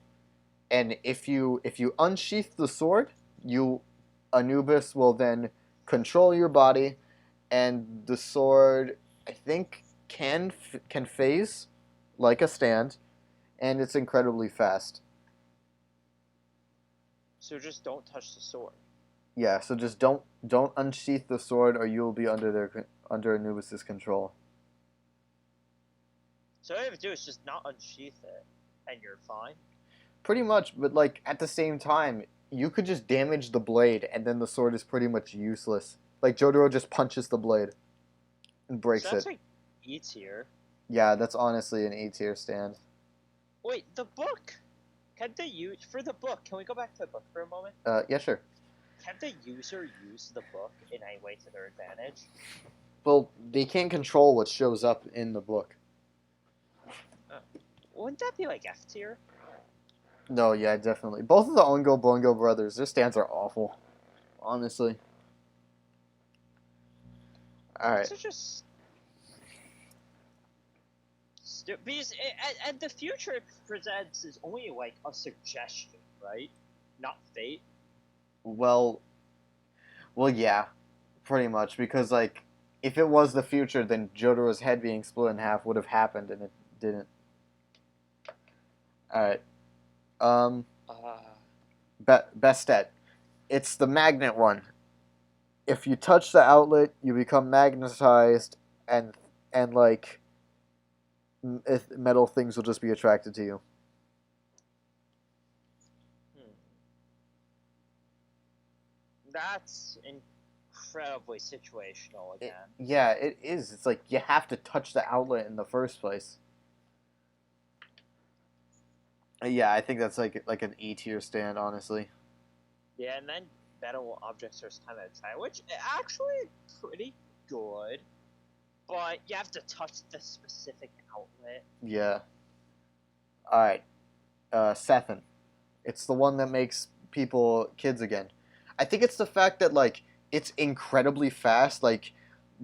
and if you unsheath the sword, you Anubis will then control your body, and the sword I think can phase like a stand, and it's incredibly fast. So just don't touch the sword. Yeah, so just don't unsheath the sword, or you will be under Anubis's control. So all you have to do is just not unsheath it, and you're fine. Pretty much, but like at the same time, you could just damage the blade, and then the sword is pretty much useless. Like Jotaro just punches the blade and breaks So that's it. like E tier. Yeah, that's honestly an A tier stand. Wait, the book. Can they use for the book? Can we go back to the book for a moment? Yeah, sure. Can the user use the book in any way to their advantage? Well, they can't control what shows up in the book. Wouldn't that be like F tier? No, yeah, definitely. Both of the Ongo Bongo brothers, their stands are awful. Honestly. Alright. These are just because and the future it presents is only like a suggestion, right? Not fate. Well, yeah, pretty much. Because, like, if it was the future, then Jotaro's head being split in half would have happened, and it didn't. Alright. Um, Bestet. It's the magnet one. If you touch the outlet, you become magnetized, and like, metal things will just be attracted to you. That's incredibly situational again. Yeah, it is. It's like you have to touch the outlet in the first place. Yeah, I think that's like an E tier stand, honestly. Yeah, and then metal objects are kind of tight, which actually pretty good. But you have to touch the specific outlet. Yeah. All right. Sethin. It's the one that makes people kids again. I think it's the fact that like it's incredibly fast. Like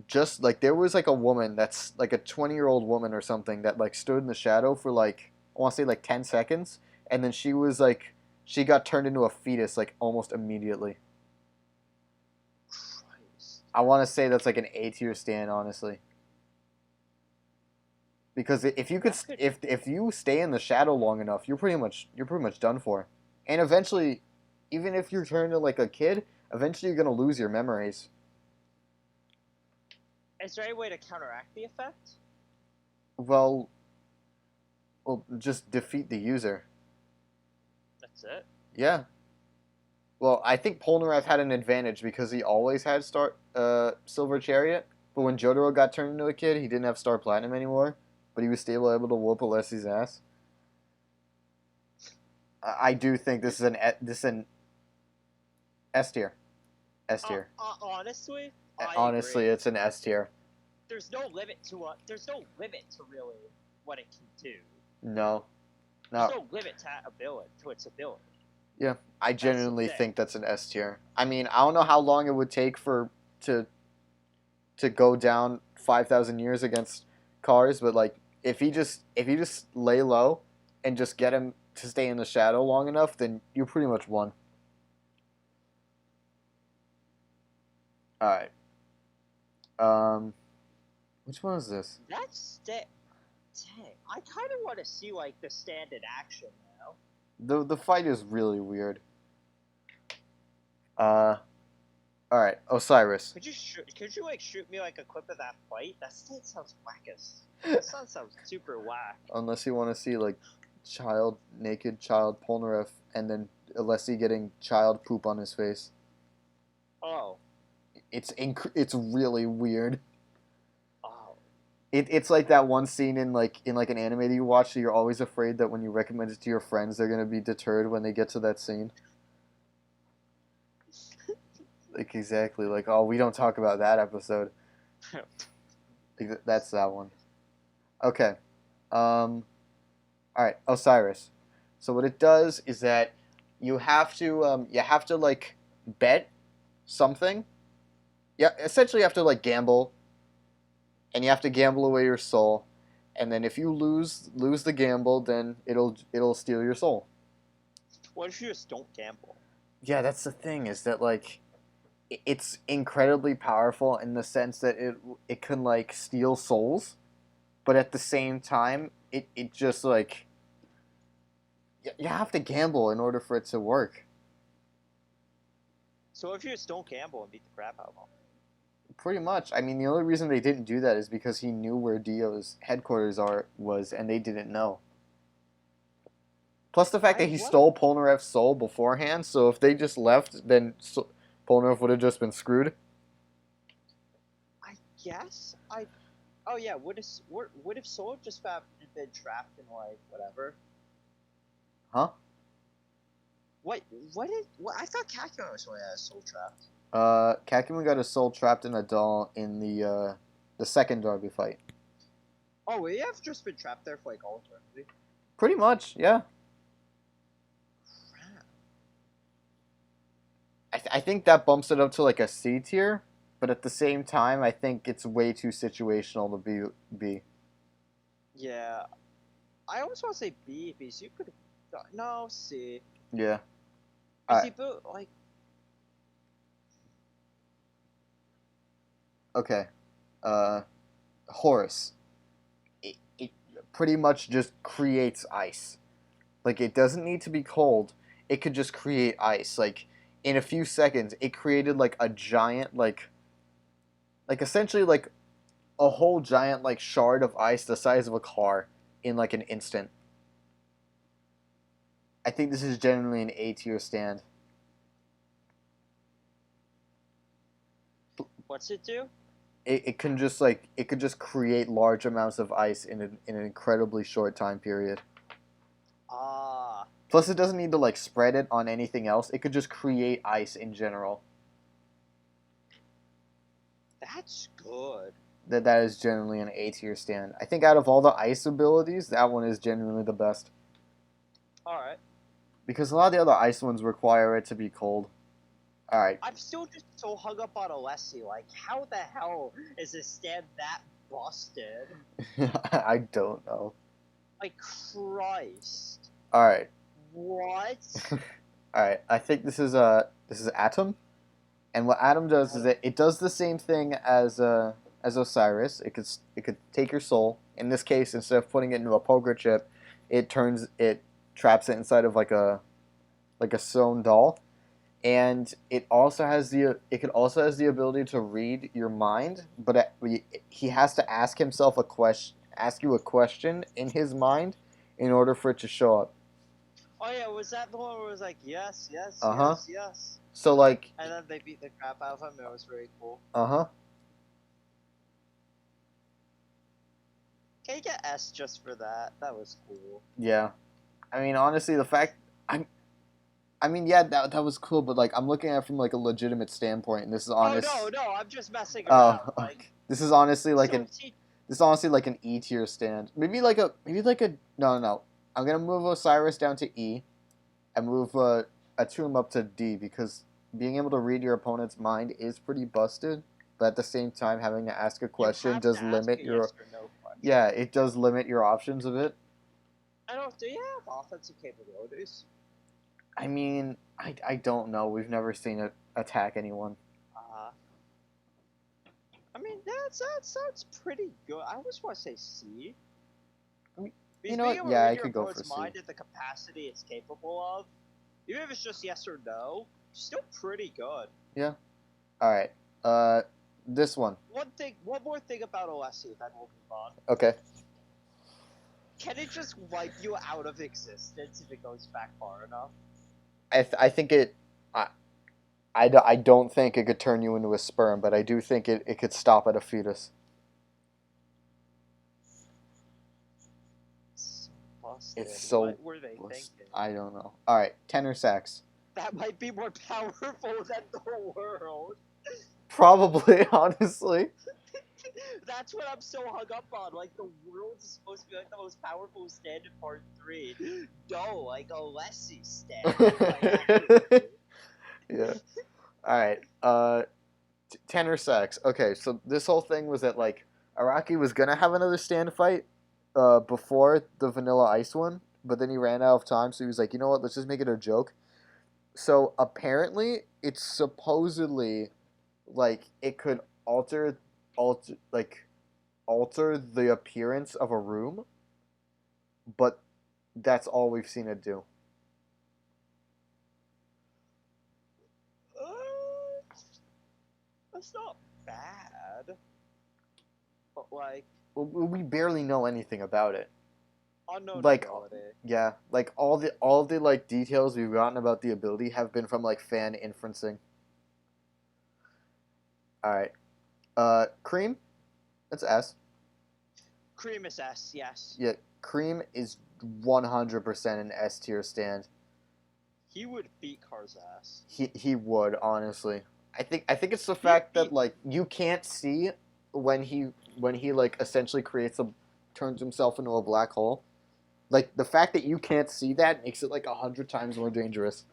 just like there was like a woman that's like a 20-year-old woman or something that like stood in the shadow for like I want to say like 10 seconds, and then she got turned into a fetus like almost immediately. Christ. I want to say that's like an A tier stand, honestly. Because if you could, if you stay in the shadow long enough, you're pretty much done for. And eventually, even if you're turned into like a kid, eventually you're gonna lose your memories. Is there any way to counteract the effect? Well, well, just defeat the user. That's it. Yeah. Well, I think Polnareff had an advantage because he always had Silver Chariot, but when Jotaro got turned into a kid, he didn't have Star Platinum anymore, but he was still able to whoop Alessi's ass. I do think this is an S tier. S tier. Honestly, Honestly, agree. it's an S tier. There's no limit to really what it can do. No. There's no limit to its ability. Yeah, I genuinely think that's an S tier. I mean, I don't know how long it would take to go down 5,000 years against cars, but like if you just lay low and just get him to stay in the shadow long enough, then you pretty much won. All right. Which one is this? Dang, I kind of want to see like the stand in action now. The fight is really weird. All right, Osiris. Could you like shoot me like a clip of that fight? That stand sounds wackus. That sounds super whack. Unless you want to see like naked child Polnareff, and then Alessi getting child poop on his face. Oh. It's really weird. Oh. It's like that one scene in like an anime that you watch, so you're always afraid that when you recommend it to your friends, they're gonna be deterred when they get to that scene. Like exactly, like oh, we don't talk about that episode. That's that one. Okay. All right, Osiris. So what it does is that you have to like bet something. Yeah, essentially you have to like gamble, and you have to gamble away your soul, and then if you lose the gamble, then it'll steal your soul. What if you just don't gamble? Yeah, that's the thing, is that like it's incredibly powerful in the sense that it can like steal souls, but at the same time it just like you have to gamble in order for it to work. So if you just don't gamble and beat the crap out of them? Pretty much. I mean, the only reason they didn't do that is because he knew where Dio's headquarters was, and they didn't know. Plus the fact that he stole Polnareff's soul beforehand, so if they just left, then Polnareff would have just been screwed. I guess. Oh yeah. What if Soul just been trapped in like whatever? Huh? What? I thought Kakyoin was only had a soul trapped. Kakyoin got his soul trapped in a doll in the second Derby fight. Oh, we have just been trapped there for like all eternity? Pretty much, yeah. I think that bumps it up to like a C tier, but at the same time, I think it's way too situational to B. Yeah, I almost want to say B because you could. No, C. Yeah. Because he built like. Okay. Horus. It pretty much just creates ice. Like it doesn't need to be cold. It could just create ice. Like in a few seconds, it created like a giant like essentially like a whole giant like shard of ice the size of a car in like an instant. I think this is generally an A tier stand. What's it do? It can just like it could just create large amounts of ice in an incredibly short time period. Ah. Plus, it doesn't need to like spread it on anything else. It could just create ice in general. That's good. That is generally an A tier stand. I think out of all the ice abilities, that one is genuinely the best. All right. Because a lot of the other ice ones require it to be cold. All right. I'm still just so hung up on Alessi. Like, how the hell is this stand that busted? I don't know. Like, Christ. All right. What? All right. I think this is Atom, and what Atom does is it does the same thing as Osiris. It could take your soul. In this case, instead of putting it into a poker chip, it traps it inside of like a sewn doll, and it could also has the ability to read your mind, but he has to ask you a question in his mind in order for it to show up. Oh yeah, was that the one where it was like, yes, yes, Uh-huh. yes, yes? So like, And then they beat the crap out of him, it was very cool. uh-huh. Can you get S just for that? That was cool. Yeah. I mean, honestly, yeah, that was cool, but like I'm looking at it from like a legitimate standpoint, and this is honest. Oh no, I'm just messing around. Oh, Like, this is honestly like so this is honestly like an E tier stand. Maybe like a no. I'm gonna move Osiris down to E, and move Atum up to D because being able to read your opponent's mind is pretty busted. But at the same time, having to ask a question you have does to limit ask a your yes or no question. yeah, it does limit your options a bit. I don't. Do you have offensive capabilities? I mean, I don't know. We've never seen it attack anyone. I mean, that sounds pretty good. I always want to say C. You Because know being what? able Yeah, to I read your could go for opponent's C. mind at the capacity it's capable of, even if it's just yes or no, still pretty good. Yeah. All right. This one. One more thing about Alessi, then we'll move on. Okay. Can it just wipe you out of existence if it goes back far enough? I think it. I don't think it could turn you into a sperm, but I do think it could stop at a fetus. So busted. It's so. What were they thinking? I don't know. All right, tenor sax. That might be more powerful than the world. Probably, honestly. That's what I'm so hung up on. Like, the world is supposed to be like the most powerful stand in part 3. No, like Alessi stand. Like, Yeah. All right. Tenor sax. Okay, so this whole thing was that like Araki was gonna have another stand fight, before the Vanilla Ice one, but then he ran out of time, so he was like, you know what? Let's just make it a joke. So apparently, it's supposedly like it could alter like alter the appearance of a room, but that's all we've seen it do. that's not bad. But, like, We barely know anything about it. unknown Like, ability. yeah, like all the like details we've gotten about the ability have been from like fan inferencing. All right, Cream, that's S. Cream is S, yes. Yeah, Cream is 100% an S tier stand. He would beat Car's ass. He would, honestly. I think it's the fact that like you can't see when he like essentially turns himself into a black hole. Like the fact that you can't see that makes it like 100 times more dangerous.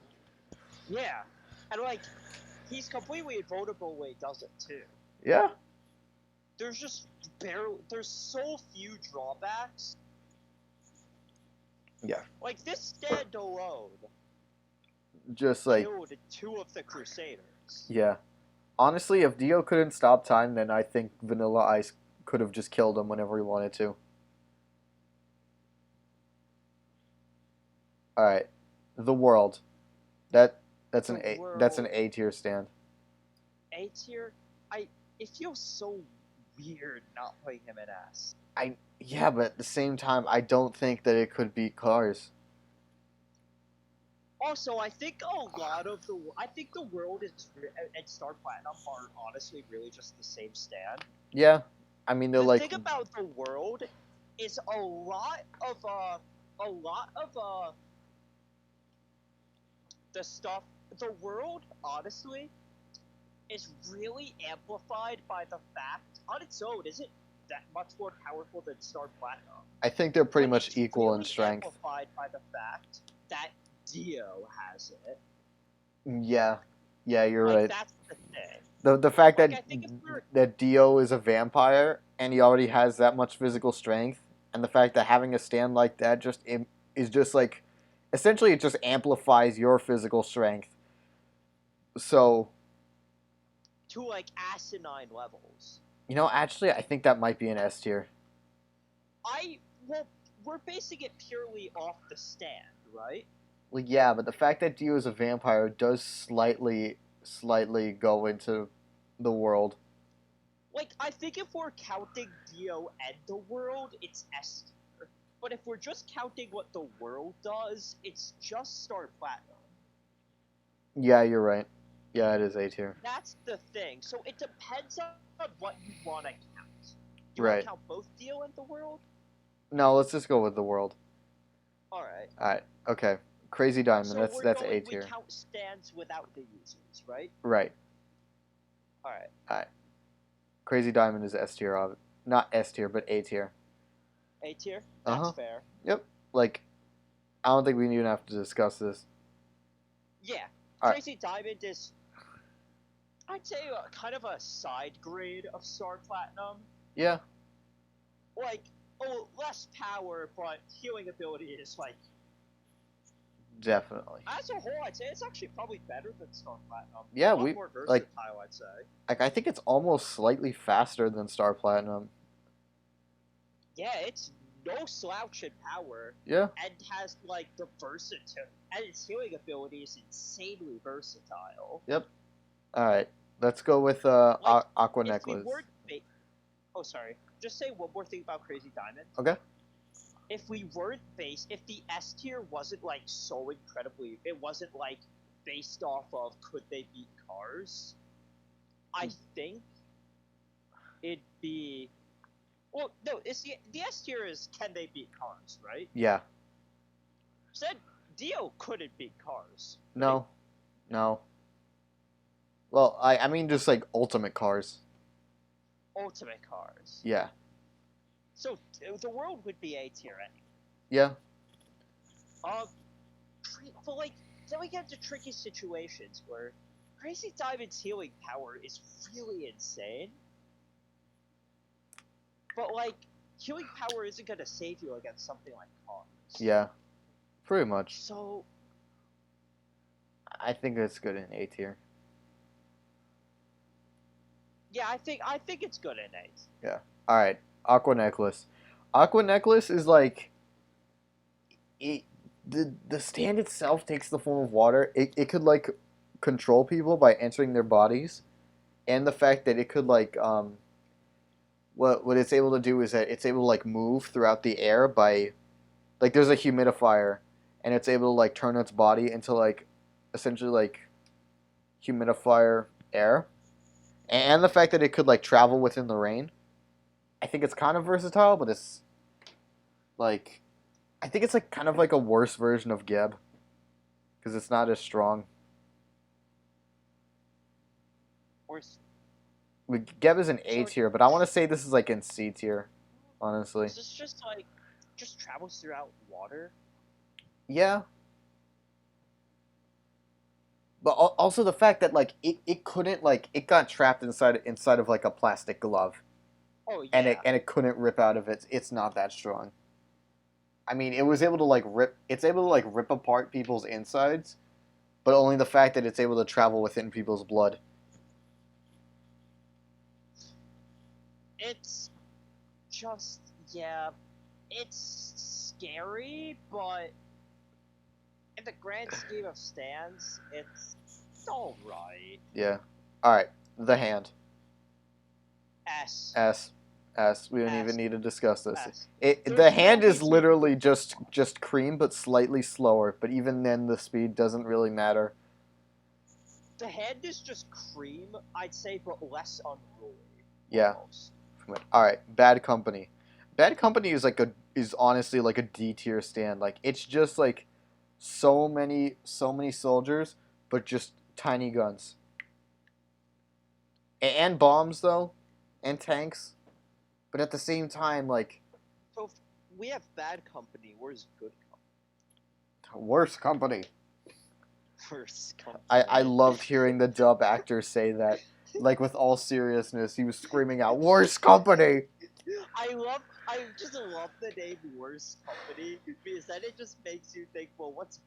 Yeah, and like, he's completely invulnerable when he does it too. Yeah. There's just there's so few drawbacks. Yeah. Like, this stand alone Just like killed 2 of the Crusaders. yeah. Honestly, if Dio couldn't stop time, then I think Vanilla Ice could have just killed him whenever he wanted to. All right, the world. That's an A tier stand. A tier. It feels so weird not putting him in S. Yeah, but at the same time, I don't think that it could beat Cars. Also, I think the world and Star Platinum are honestly really just the same stand. Yeah, I mean they're The like thing about the world is a lot of the stuff. The world, honestly, is really amplified by the fact on its own isn't that much more powerful than Star Platinum. I think they're pretty But much it's equal in really strength. Amplified by the fact that Dio has it. Yeah, yeah, you're Like, right. that's the thing. The fact Like, that I think if we're Dio is a vampire and he already has that much physical strength, and the fact that having a stand like that is just like, essentially, it just amplifies your physical strength. So, to like asinine levels. actually, I think that might be an S tier. Well, we're basing it purely off the stand, right? Well, yeah, but the fact that Dio is a vampire does slightly go into the world. Like, I think if we're counting Dio and the world, it's S tier. But if we're just counting what the world does, it's just Star Platinum. Yeah, you're right. Yeah, it is A tier. That's the thing. So it depends on what you want to count. Do you want Right. to count both Dio and the world? No, let's just go with the world. Alright. Alright, okay. Crazy Diamond, So that's A we tier. count stands without the users, right? Right. Alright. Alright. Crazy Diamond is S tier, not S tier, but A tier. A tier? That's fair. Yep. Like, I don't think we even have to discuss this. Yeah. All Crazy Diamond is, I'd say, kind of a side grade of Star Platinum. Yeah. Like, less power, but healing ability is, like, Definitely. as a whole, I'd say it's actually probably better than Star Platinum. Yeah, a lot more versatile, I'd say. Like, I think it's almost slightly faster than Star Platinum. Yeah, it's no slouch in power. Yeah. And has, like, the versatility. And its healing ability is insanely versatile. Yep. Alright. Let's go with Like, Aqua if Necklace. we weren't oh, sorry. Just say one more thing about Crazy Diamond. Okay. If we weren't if the S tier wasn't, like, so incredibly, it wasn't, like, based off of could they beat cars, I think it'd be, well, no, it's the S tier is can they beat cars, right? Yeah. Said Dio couldn't beat cars. Right? No. No. Well, I mean just like ultimate cars. Ultimate cars. Yeah. So the world would be A tier anyway. Yeah. But, like, then we get into tricky situations where Crazy Diamond's healing power is really insane. But, like, healing power isn't gonna save you against something like cars. Yeah. Pretty much. So I think it's good in A tier. yeah, I think it's good in 8. Yeah. Alright. Aqua Necklace. Aqua Necklace is like the stand itself takes the form of water. It could like control people by entering their bodies, and the fact that it could like what it's able to do is that it's able to like move throughout the air by like there's a humidifier, and it's able to like turn its body into like essentially like humidifier air, and the fact that it could like travel within the rain. I think it's kind of versatile, but it's like I think it's like kind of like a worse version of Geb because it's not as strong. Geb is an A tier, but I want to say this is like in C tier, honestly. Is this just like just travels throughout water? Yeah. But also the fact that like it couldn't like it got trapped inside of like a plastic glove. Oh yeah. And it couldn't rip out of it. It's not that strong. I mean, it was able to like rip. It's able to like rip apart people's insides, but only the fact that it's able to travel within people's blood. It's just, yeah, it's scary, but in the grand scheme of stands, it's alright. Yeah. All right. The hand. S. We don't even need to discuss this. There's The hand no is reason- literally just cream, but slightly slower. But even then, the speed doesn't really matter. The hand is just cream, I'd say, but less unruly. Yeah. Almost. All right. Bad Company. Bad Company is honestly like a D tier stand. Like it's just like so many soldiers, but just tiny guns. And bombs though, and tanks. But at the same time, like So if we have bad company, where's good company? Worst company. First company. I loved hearing the dub actor say that. Like, with all seriousness, he was screaming out, "Worst company!" I just love the name Worst Company because then it just makes you think, well, what's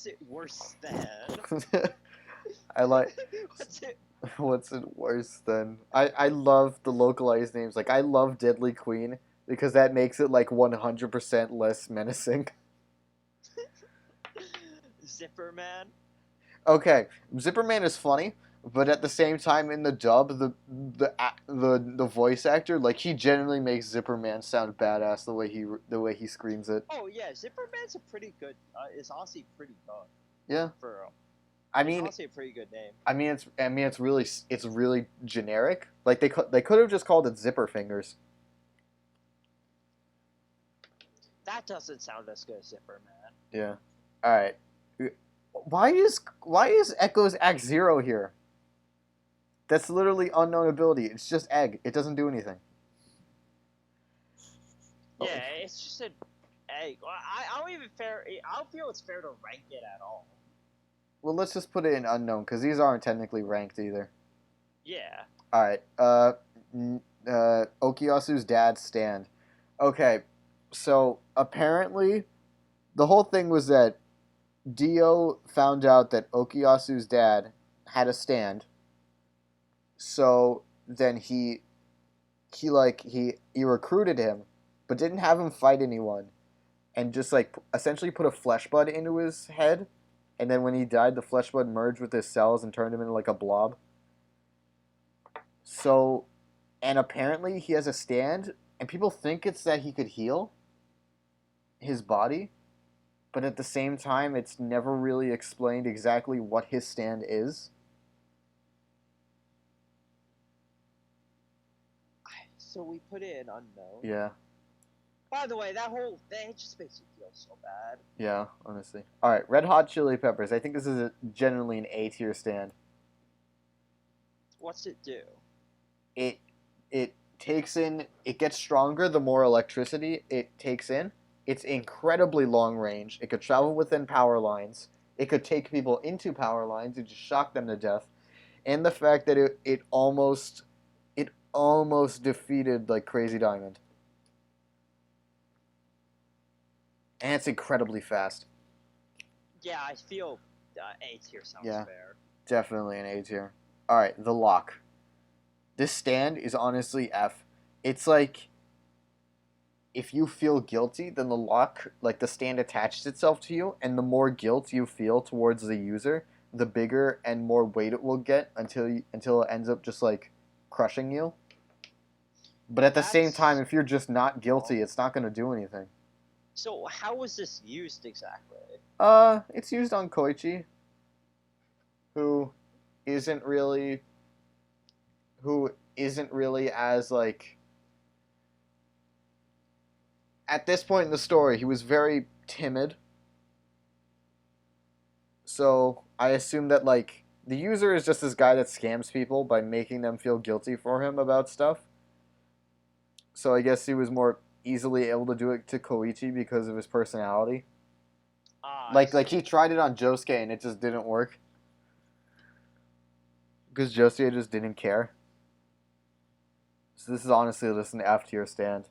it worse than? I like. What's it? What's it worse than? I love the localized names. Like, I love Deadly Queen because that makes it, like, 100% less menacing. Zipper Man. Okay, Zipperman is funny, but at the same time, in the dub, the voice actor, like, he genuinely makes Zipperman sound badass the way he screams it. Oh yeah, Zipper Man's a pretty good. Is honestly pretty good. Yeah, For I it's mean, honestly a pretty good name. it's really generic. Like, they could have just called it Zipper Fingers. That doesn't sound as good as Zipper Man. Yeah. All right. Why is Echo's Act Zero here? That's literally unknown ability. It's just egg. It doesn't do anything. Yeah, it's just an egg. I don't even fair. I don't feel it's fair to rank it at all. Well, let's just put it in unknown because these aren't technically ranked either. Yeah. All right. Okiyasu's dad's stand. Okay, so apparently, the whole thing was that Dio found out that Okiyasu's dad had a stand. So then he recruited him, but didn't have him fight anyone, and just like essentially put a flesh bud into his head, and then when he died, the flesh bud merged with his cells and turned him into like a blob. So, and apparently he has a stand, and people think it's that he could heal his body, but at the same time, it's never really explained exactly what his stand is. So we put it in unknown. Yeah. By the way, that just makes you feel so bad. Yeah, honestly. All right, Red Hot Chili Peppers. I think this is generally an A tier stand. What's it do? It takes in. It gets stronger the more electricity it takes in. It's incredibly long range. It could travel within power lines. It could take people into power lines and just shock them to death. And the fact that it almost defeated like Crazy Diamond. And it's incredibly fast. Yeah, I feel A tier sounds fair. Definitely an A tier. Alright, the lock. This stand is honestly F. It's like if you feel guilty, then the lock, like the stand attaches itself to you, and the more guilt you feel towards the user, the bigger and more weight it will get until it ends up just like crushing you. But at the same time, if you're just not guilty, it's not going to do anything. So how was this used exactly? It's used on Koichi, who isn't really as like at this point in the story, he was very timid. So I assume that like the user is just this guy that scams people by making them feel guilty for him about stuff. So I guess he was more easily able to do it to Koichi because of his personality. Like he tried it on Josuke and it just didn't work. Because Josuke just didn't care. So this is honestly just an F tier stand.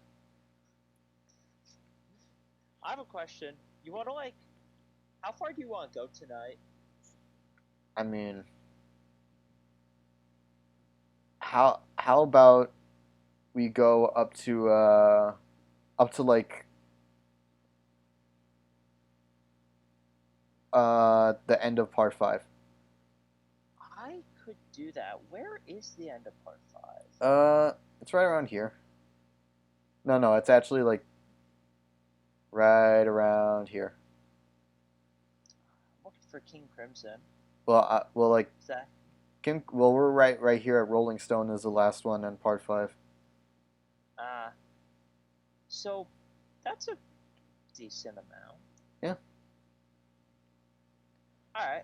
I have a question. You want to how far do you want to go tonight? I mean, how about we go up to like the end of part 5. I could do that. Where is the end of part 5? It's right around here. No, it's actually like right around here. I'm looking for King Crimson. Well, like Is that? we're right here at Rolling Stone is the last one in part 5. So that's a decent amount. Yeah. Alright.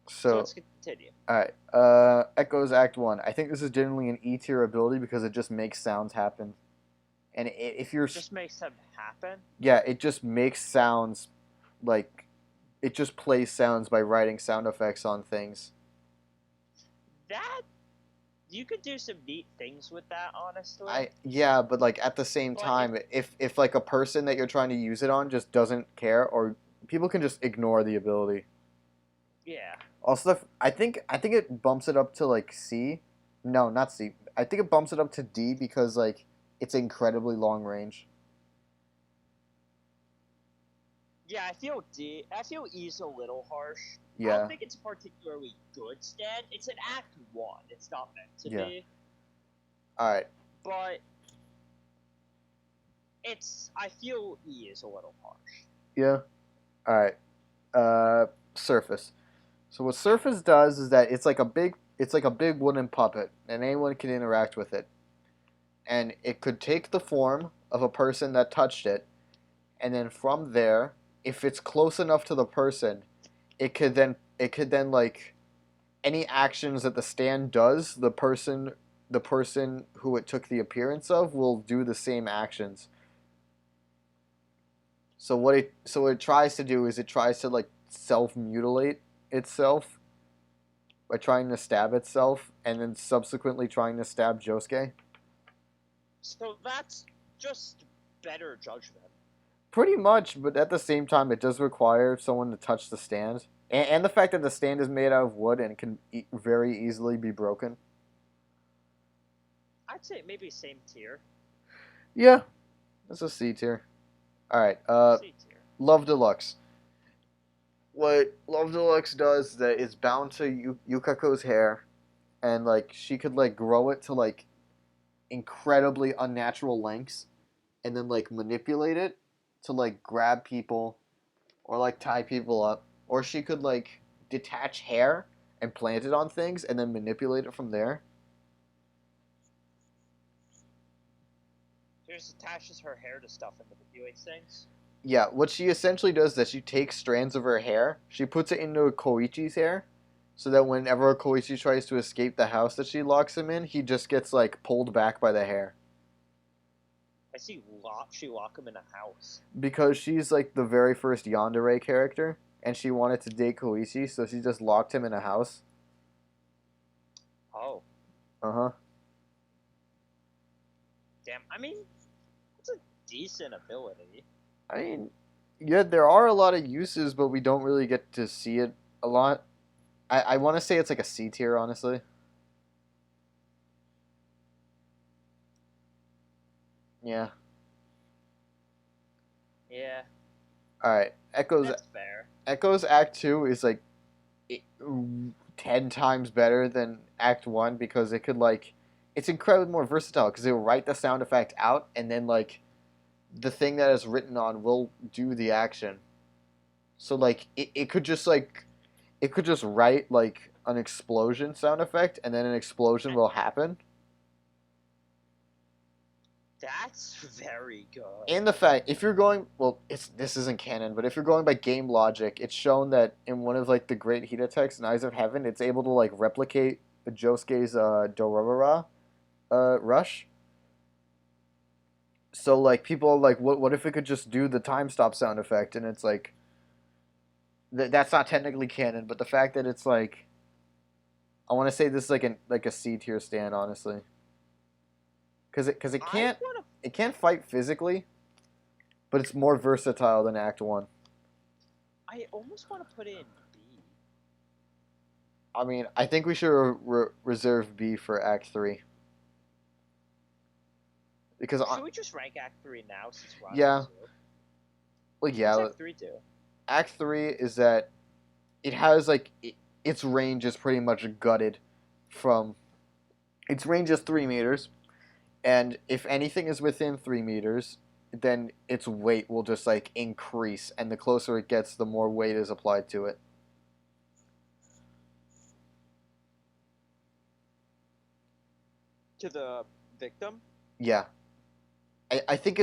So let's continue. Alright. Echoes Act 1. I think this is generally an E tier ability because it just makes sounds happen. and if you're Just makes them happen. yeah, it just makes sounds like it just plays sounds by writing sound effects on things. That you could do some neat things with that, honestly. Yeah, but like at the same But if time, if like a person that you're trying to use it on just doesn't care, or people can just ignore the ability. yeah, Also, I think it bumps it up to like C. No, not C. I think it bumps it up to D because like it's incredibly long range. yeah, I feel E's a little harsh. I don't Yeah, think it's a particularly good stand. It's an Act 1. It's not meant to yeah. be. All right. But I feel E is a little harsh. Yeah. All right. Surface. So what Surface does is that it's like a big wooden puppet, and anyone can interact with it. And it could take the form of a person that touched it, and then from there, if it's close enough to the person, it could then like any actions that the stand does, the person who it took the appearance of will do the same actions. So what it tries to do is it tries to like self mutilate itself by trying to stab itself and then subsequently trying to stab Josuke. So that's just better judgment. Pretty much, but at the same time, it does require someone to touch the stand, and the fact that the stand is made out of wood and can very easily be broken. I'd say maybe same tier. Yeah, that's a C tier. All right, C tier. Love Deluxe. What Love Deluxe does is that it's bound to Yukako's hair, and like she could like grow it to like incredibly unnatural lengths, and then like manipulate it to like grab people or like tie people up, or she could like detach hair and plant it on things and then manipulate it from there. She just attaches her hair to stuff and manipulates things. Yeah, what she essentially does is that she takes strands of her hair, she puts it into Koichi's hair, so that whenever Koichi tries to escape the house that she locks him in, he just gets like pulled back by the hair. She lock him in a house. Because she's like the very first Yandere character, and she wanted to date Koichi, so she just locked him in a house. Oh, Uh huh. damn. I mean, it's a decent ability. I mean, yeah, there are a lot of uses, but we don't really get to see it a lot. I want to say it's like a C tier, honestly. Yeah. Yeah, All right. that's fair. Echoes Act 2 is like 10 times better than Act 1 because it could like it's incredibly more versatile because it will write the sound effect out and then like the thing that is written on will do the action. So like it could just write like an explosion sound effect and then an explosion will happen. That's very good. And the fact if you're going well, it's this isn't canon, but if you're going by game logic, it's shown that in one of like the great Hita texts in Eyes of Heaven, it's able to like replicate Josuke's Dororo rush. So like people are like, what if it could just do the time stop sound effect? And it's like that's not technically canon, but the fact that it's like I want to say this is like a C tier stand, honestly, because it can't fight physically, but it's more versatile than Act One. I almost want to put it in B. I mean, I think we should reserve B for Act Three because Should we just rank Act 3 now since we're on yeah, Act 2? well yeah, What's Act 3 do? Act Three is that it has like its range is pretty much gutted from its range is 3 meters, and if anything is within 3 meters, then its weight will just like increase, and the closer it gets, the more weight is applied to it. To the victim? Yeah, I think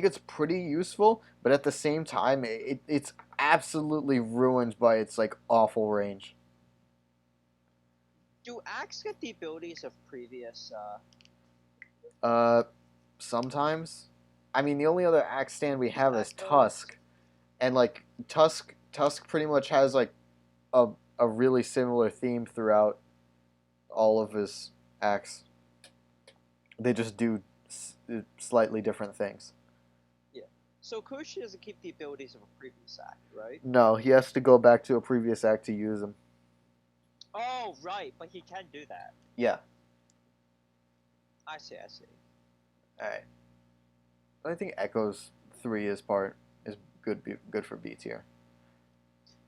it's pretty useful, but at the same time, it's absolutely ruined by its like awful range. Do acts get the abilities of previous, Uh, sometimes. I mean, the only other axe stand we have is Echoes. Tusk, and like Tusk pretty much has like a a really similar theme throughout all of his acts. They just do slightly different things. Yeah. So Kushi doesn't keep the abilities of a previous act, right? No, he has to go back to a previous act to use them. Oh, right, but he can do that. Yeah. I see, I see. All right. I think Echo's 3 is good for B tier.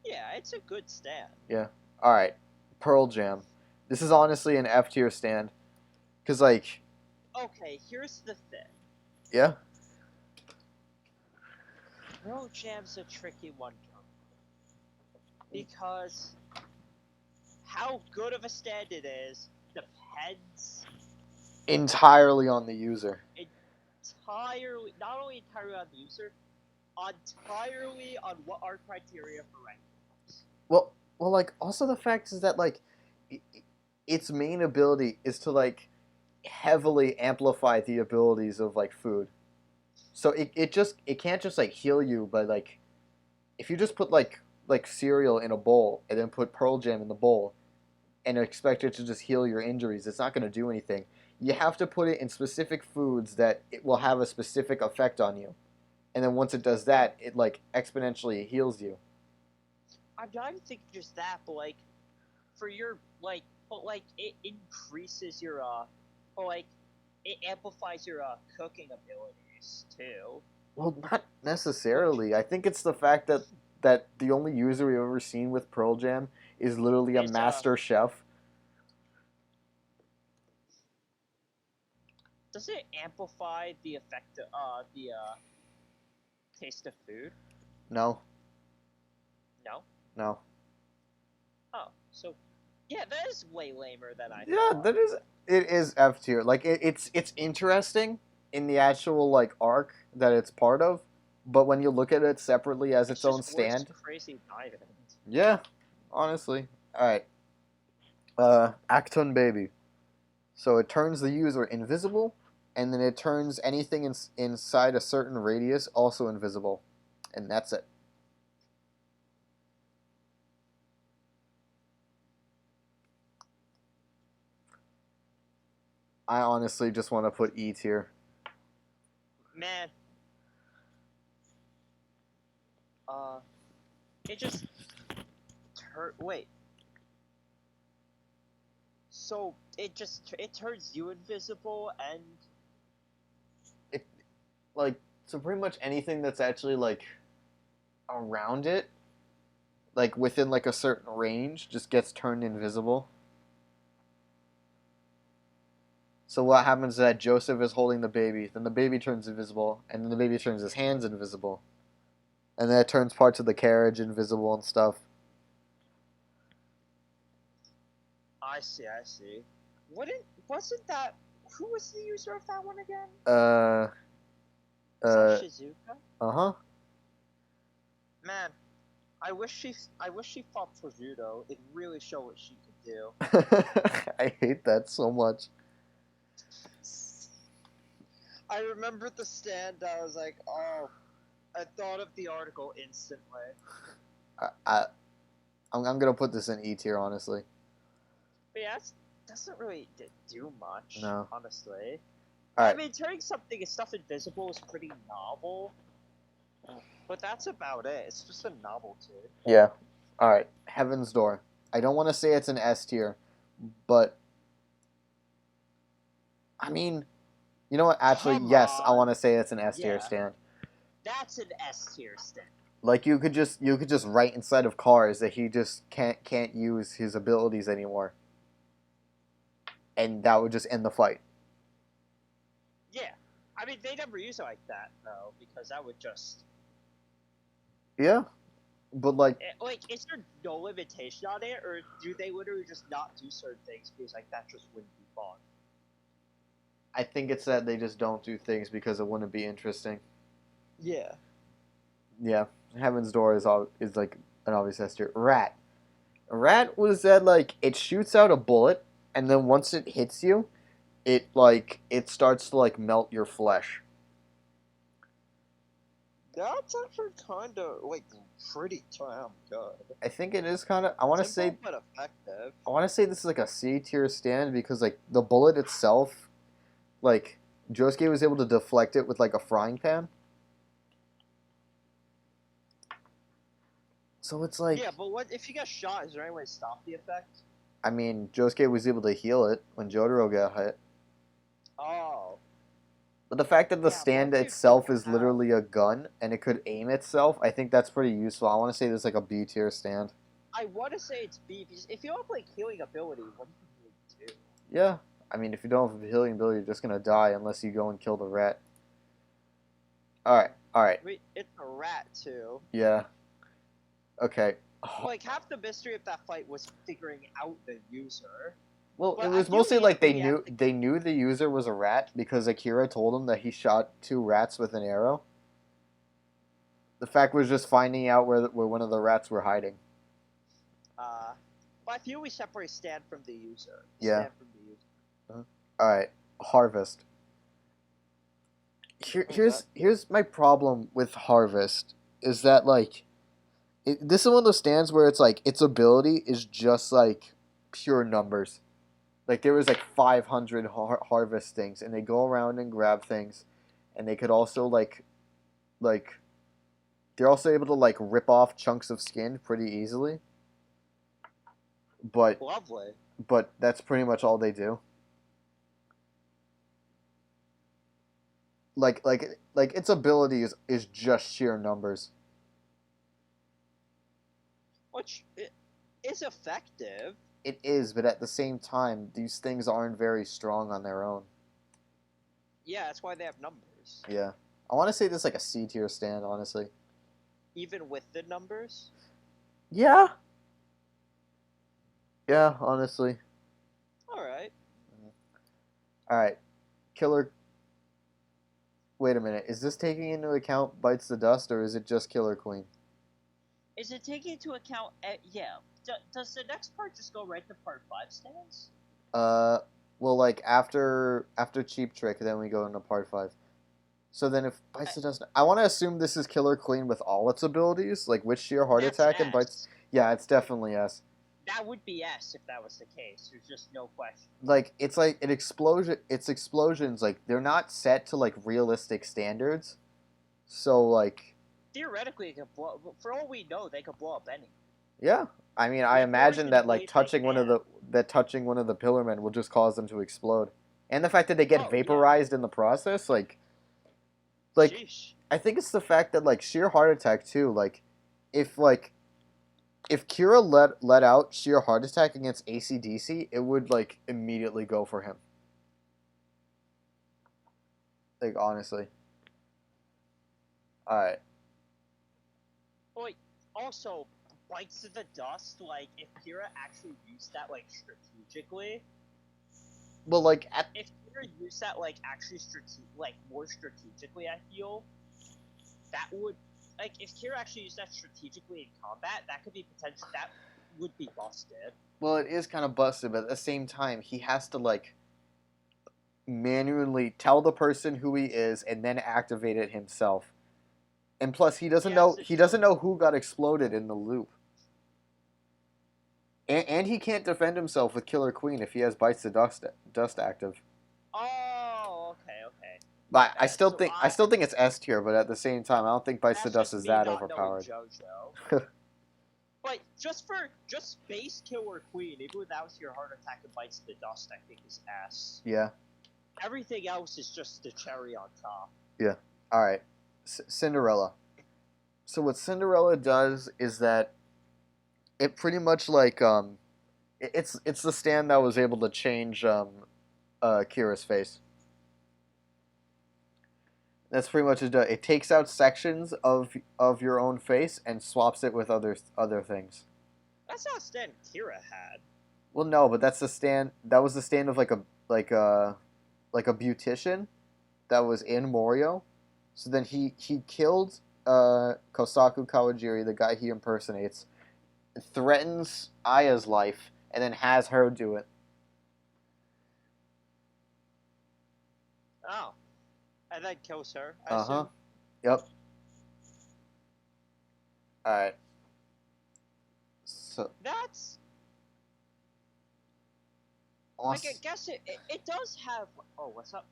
Yeah, it's a good stand. Yeah. All right. Pearl Jam. This is honestly an F tier stand, cause like Okay, here's the thing. yeah. Pearl Jam's a tricky one, because how good of a stand it is depends Entirely on the user. entirely, not only entirely on the user, entirely on what our criteria for ranking is. Well, like also the fact is that like its main ability is to like heavily amplify the abilities of like food. So it can't just like heal you by like if you just put like cereal in a bowl and then put Pearl Jam in the bowl and expect it to just heal your injuries, it's not going to do anything. You have to put it in specific foods that it will have a specific effect on you. And then once it does that, it like exponentially heals you. I'm not even thinking just that, but like, for your but like it increases your but like it amplifies your cooking abilities too. Well, not necessarily. I think it's the fact that the only user we've ever seen with Pearl Jam is literally a It's master chef. does it amplify the effect the taste of food? No, No. no. Oh, so yeah, that is way lamer than I Yeah, thought. it is F tier. Like it's interesting in the actual like arc that it's part of, but when you look at it separately as its own Just worse stand, crazy diamond. yeah, honestly. All right. Acton Baby. So it turns the user invisible, and then it turns anything inside a certain radius also invisible, and that's it. I honestly just want to put E tier. Man. It just wait. So it turns you invisible and It like so pretty much anything that's actually like around it, like within like a certain range, just gets turned invisible. So what happens is that Joseph is holding the baby, then the baby turns invisible, and then the baby turns his hands invisible, and then it turns parts of the carriage invisible and stuff. I see, I see. Wasn't that who was the user of that one again? Uh, Was that Shizuka? huh. Man, I wish she fought for judo. It really showed what she could do. I hate that so much. I remember the stand. I was like, oh, I thought of the article instantly. I'm gonna put this in E tier, honestly. But yeah, that doesn't really do much. No. Honestly. All I right. mean, turning stuff invisible is pretty novel. But that's about it. It's just a novelty. Yeah. All right. Heaven's Door. I don't want to say it's an S tier, but I mean, you know what? Actually, Come yes, I on. want to say it's an S tier Yeah. stand. That's an S tier stand. Like you could just write inside of cars that he just can't use his abilities anymore, and that would just end the fight. Yeah. I mean, they never use it like that though, because that would just Yeah, but like is there no limitation on it, or do they literally just not do certain things because like that just wouldn't be fun? I think it's that they just don't do things because it wouldn't be interesting. Yeah. Yeah, Heaven's Door is like an obvious S tier. Rat was that like it shoots out a bullet, and then once it hits you, it starts to like melt your flesh. That's actually kind of like pretty damn good. I think it is kind of. I want to say Simple but effective. this is like a C tier stand because like the bullet itself, like Josuke was able to deflect it with like a frying pan. So it's like, Yeah, but what if you get shot? Is there any way to stop the effect? I mean, Josuke was able to heal it when Jotaro got hit. Oh. But the fact that the Yeah, but stand what if you itself don't is have- literally a gun and it could aim itself, I think that's pretty useful. I want to say this is like a B tier stand. I want to say it's B because if you have like healing ability, what do you really do? Yeah, I mean, if you don't have a healing ability, you're just gonna die unless you go and kill the rat. All right, all right, I mean, it's a rat too. yeah, okay. Like half the mystery of that fight was figuring out the user. Well, But it was mostly like ideally, yeah, they knew the user was a rat because Akira told them that he shot 2 rats with an arrow. The fact was just finding out where one of the rats were hiding. But I feel we separate stand from the user. Yeah. Stand from the user. All right, Harvest. Here's my problem with Harvest is that like this is one of those stands where it's like its ability is just like pure numbers. Like there was like 500 harvest things, and they go around and grab things, and they could also like they're also able to like rip off chunks of skin pretty easily. But Lovely. that's pretty much all they do. Like its ability is just sheer numbers. Which is effective. It is, but at the same time, these things aren't very strong on their own. Yeah, that's why they have numbers. Yeah, I want to say this is like a C tier stand, honestly. Even with the numbers. Yeah. Yeah, honestly. All right. All right, Killer. Wait a minute. Is this taking into account Bites the Dust, or is it just Killer Queen? Is it taking into account? Yeah. Does the next part just go right to part 5 stands? Well, like after Cheap Trick, then we go into part 5. So then, if Bites the Dust, I want to assume this is Killer Queen with all its abilities, like with sheer heart That's attack and S. bites. Yeah, it's definitely S. That would be S if that was the case. There's just no question. Like it's like an explosion. Its explosions, like they're not set to like realistic standards. So like, Theoretically, it could blow. For all we know, they could blow up any. yeah. I mean, I They've imagine always that been like believed touching they one of can. touching one of the Pillarmen will just cause them to explode, and the fact that they get Oh, yeah. vaporized in the process, like Sheesh. I think it's the fact that like sheer heart attack too. Like if Kira let out sheer heart attack against AC/DC, it would like immediately go for him. Like honestly. All right. Like, also, Bites of the Dust, like, if Kira actually used that, like, strategically, Well, like if Kira used that, like, actually more strategically, I feel, that would, like, if Kira actually used that strategically in combat, that could be potential, that would be busted. well, it is kind of busted, but at the same time, he has to like manually tell the person who he is and then activate it himself. And plus, he doesn't know who got exploded in the loop. And he can't defend himself with Killer Queen if he has Bites the Dust active. Oh, okay. But I So still think it's S tier, but at the same time, I don't think Bites the That's Dust just is me that not overpowered. knowing JoJo. But just base Killer Queen, even without your heart attack and Bites the Dust, I think is S. Yeah. Everything else is just the cherry on top. Yeah. All right. Cinderella. So what Cinderella does is that it pretty much like it's the stand that was able to change Kira's face. That's pretty much it. It takes out sections of your own face and swaps it with other things. That's not a stand Kira had. Well, no, but that's the stand. That was the stand of like a beautician that was in Morio. So then he killed Kosaku Kawajiri, the guy he impersonates, threatens Aya's life, and then has her do it. and then kills her. I Uh huh. assume. Yep. All right. So That's like I awesome. guess it does have. Oh, what's up?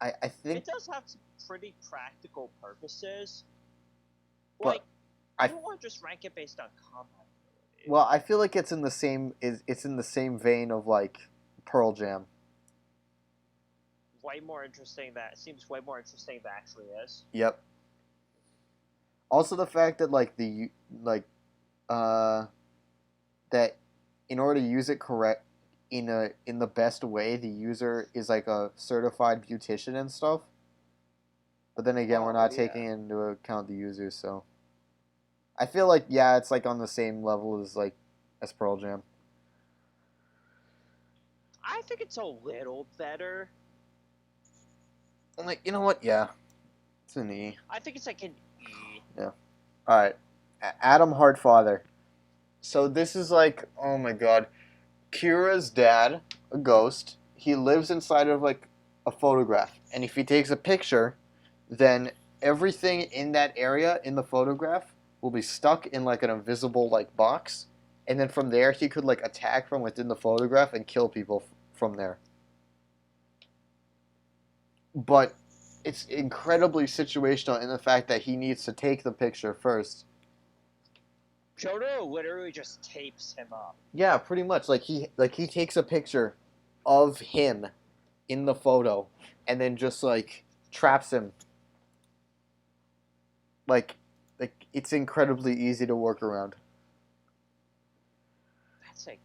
I think, It does have some pretty practical purposes. but Like I I don't want to just rank it based on combat ability. well, I feel like it's in the same it's in the same vein of like Pearl Jam. Way more interesting. That seems way more interesting than it actually is. Yep. Also, the fact that like uh that in order to use it correct in the best way, the user is like a certified beautician and stuff. But then again, we're Oh not yeah. taking into account the user, so I feel like yeah, it's like on the same level as Pearl Jam. I think it's a little better. I'm like, you know what? Yeah, it's an E. I think it's like an E. Yeah. All right, Adam Hartfather. So this is like, oh my god, Kira's dad, a ghost. He lives inside of like a photograph, and if he takes a picture, then everything in that area in the photograph will be stuck in like an invisible like box, and then from there he could like attack from within the photograph and kill people from there. But it's incredibly situational in the fact that he needs to take the picture first. JoJo literally just tapes him up. Yeah, pretty much. Like he takes a picture of him in the photo and then just like traps him. Like like it's incredibly easy to work around. That's like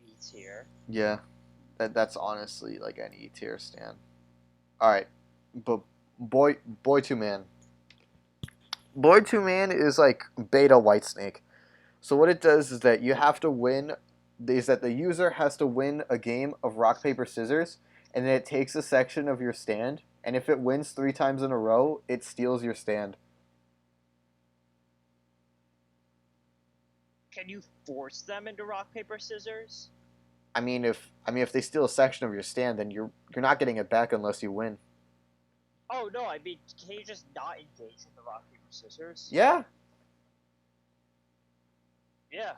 E tier. Yeah. That's honestly like an E tier stand. Alright. But boy two man. Boy two man is like beta Whitesnake. So what it does is that you have to win is that the user has to win a game of rock paper scissors, and then it takes a section of your stand, and if it wins 3 times in a row, it steals your stand. Can you force them into rock paper scissors? I mean if they steal a section of your stand, then you're not getting it back unless you win. Oh no, I mean, can you just not engage in the rock paper scissors? Yeah, Yeah,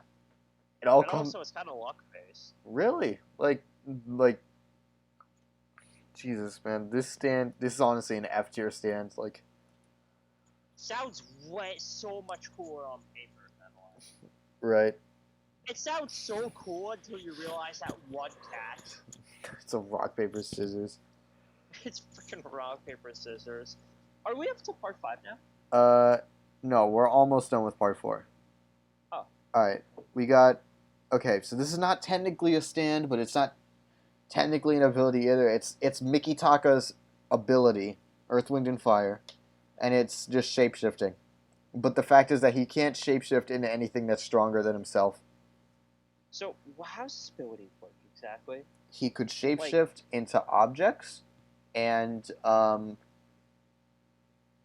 it all but comes also it's kind of luck based. really like Jesus man, this is honestly an F tier stand. Like Sounds way so much cooler on paper than live. right, It sounds so cool until you realize that one catch. it's a rock paper scissors. It's freaking rock paper scissors. Are we up to part 5 now? No, we're almost done with part 4. Oh. Alright, we got... Okay, so this is not technically a stand, but it's not technically an ability either. It's Mickey Taka's ability, Earth, Wind, and Fire, and it's just shape-shifting. But the fact is that he can't shape-shift into anything that's stronger than himself. So how's this ability work exactly? He could shape-shift into objects, and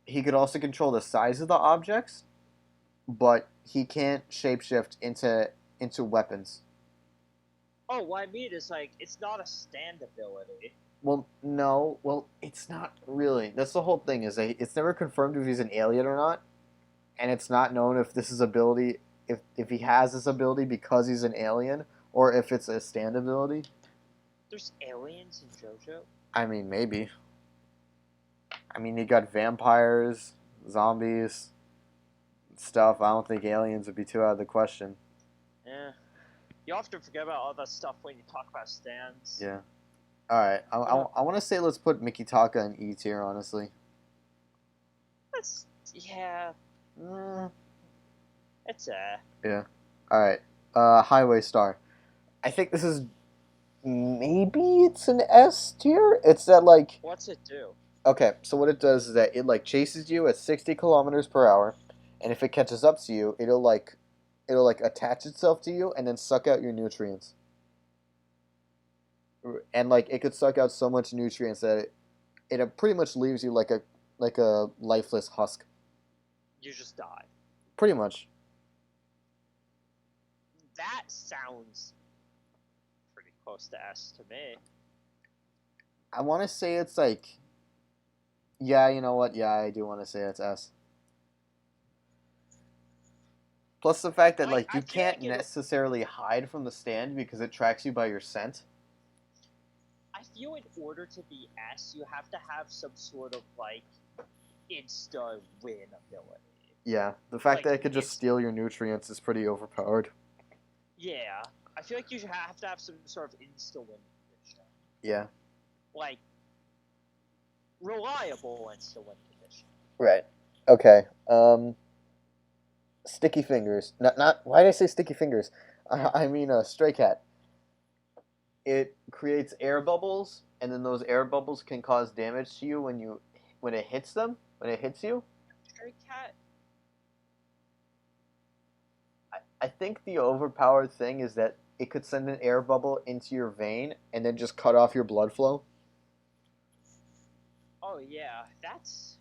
he could also control the size of the objects, but he can't shapeshift into weapons. Oh, what I mean is like it's not a stand ability. Well, no. Well, it's not really. That's the whole thing. Is that it's never confirmed if he's an alien or not, and it's not known if this is ability if he has this ability because he's an alien or if it's a stand ability. There's aliens in JoJo. I mean, maybe. I mean, you got vampires, zombies, stuff. I don't think aliens would be too out of the question. Yeah. You often forget about all that stuff when you talk about stands. Yeah. All right. I want to say let's put Mickey Taka in E tier, honestly. That's yeah. It's Yeah. All right. Highway Star. I think this is maybe it's an S tier. It's that like what's it do? okay. So what it does is that it like chases you at 60 kilometers per hour, and if it catches up to you, it'll like attach itself to you and then suck out your nutrients. And like it could suck out so much nutrients that it pretty much leaves you like a lifeless husk. You just die. Pretty much. That sounds pretty close to S to me. I want to say it's like Yeah, you know what? Yeah, I do want to say it's S. Plus the fact that like I you feel can't like necessarily hide from the stand because it tracks you by your scent. I feel in order to be S, you have to have some sort of like insta win ability. Yeah, the fact Like that it could just it's steal your nutrients is pretty overpowered. yeah. I feel like you should have to have some sort of insta win condition. Yeah. Like reliable insta win condition. Right. Okay. Sticky fingers. Not. Why did I say sticky fingers? I mean a stray cat. It creates air bubbles, and then those air bubbles can cause damage to you when it hits them. When it hits you. Stray cat. I think the overpowered thing is that it could send an air bubble into your vein and then just cut off your blood flow. Oh yeah, that's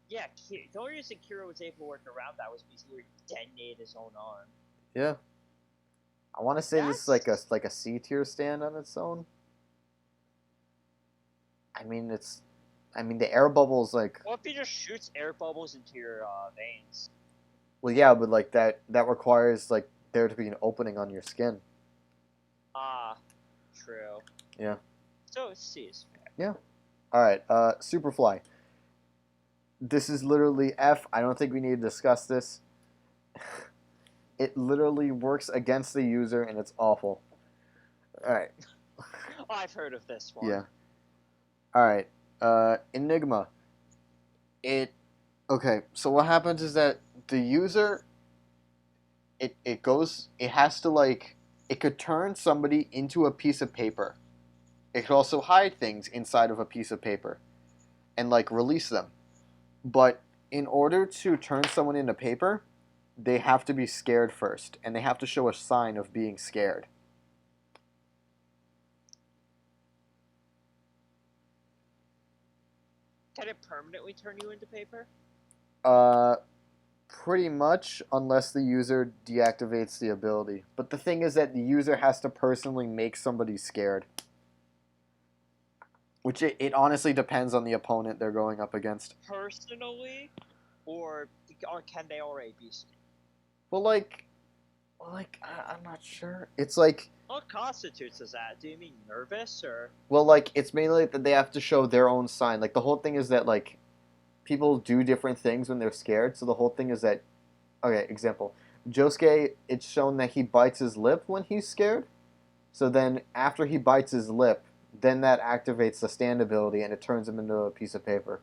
yeah. The only reason Kira was able to work around that was because he would detonate his own arm. Yeah. I want to say this is like a C tier stand on its own. I mean it's, I mean the air bubbles like. What if he just shoots air bubbles into your veins? Well, yeah, but like that requires like there to be an opening on your skin. Ah, true. Yeah. So C is fair. Yeah. All right. Superfly. This is literally F. I don't think we need to discuss this. It literally works against the user, and it's awful. All right. Oh, I've heard of this one. Yeah. All right. Enigma. Okay. So what happens is that the user, it has to like, it could turn somebody into a piece of paper. It could also hide things inside of a piece of paper and like release them. But in order to turn someone into paper, they have to be scared first, and they have to show a sign of being scared. Can it permanently turn you into paper? Uh, Pretty much, unless the user deactivates the ability. But the thing is that the user has to personally make somebody scared. Which it honestly depends on the opponent they're going up against. Personally, or can they already be scared? Well, I'm not sure. It's like, What constitutes as that? Do you mean nervous or? well, like, it's mainly that they have to show their own sign. Like, the whole thing is that, like, people do different things when they're scared. So the whole thing is that, okay, example. Josuke, it's shown that he bites his lip when he's scared. So then, after he bites his lip, then that activates the stand ability and it turns him into a piece of paper.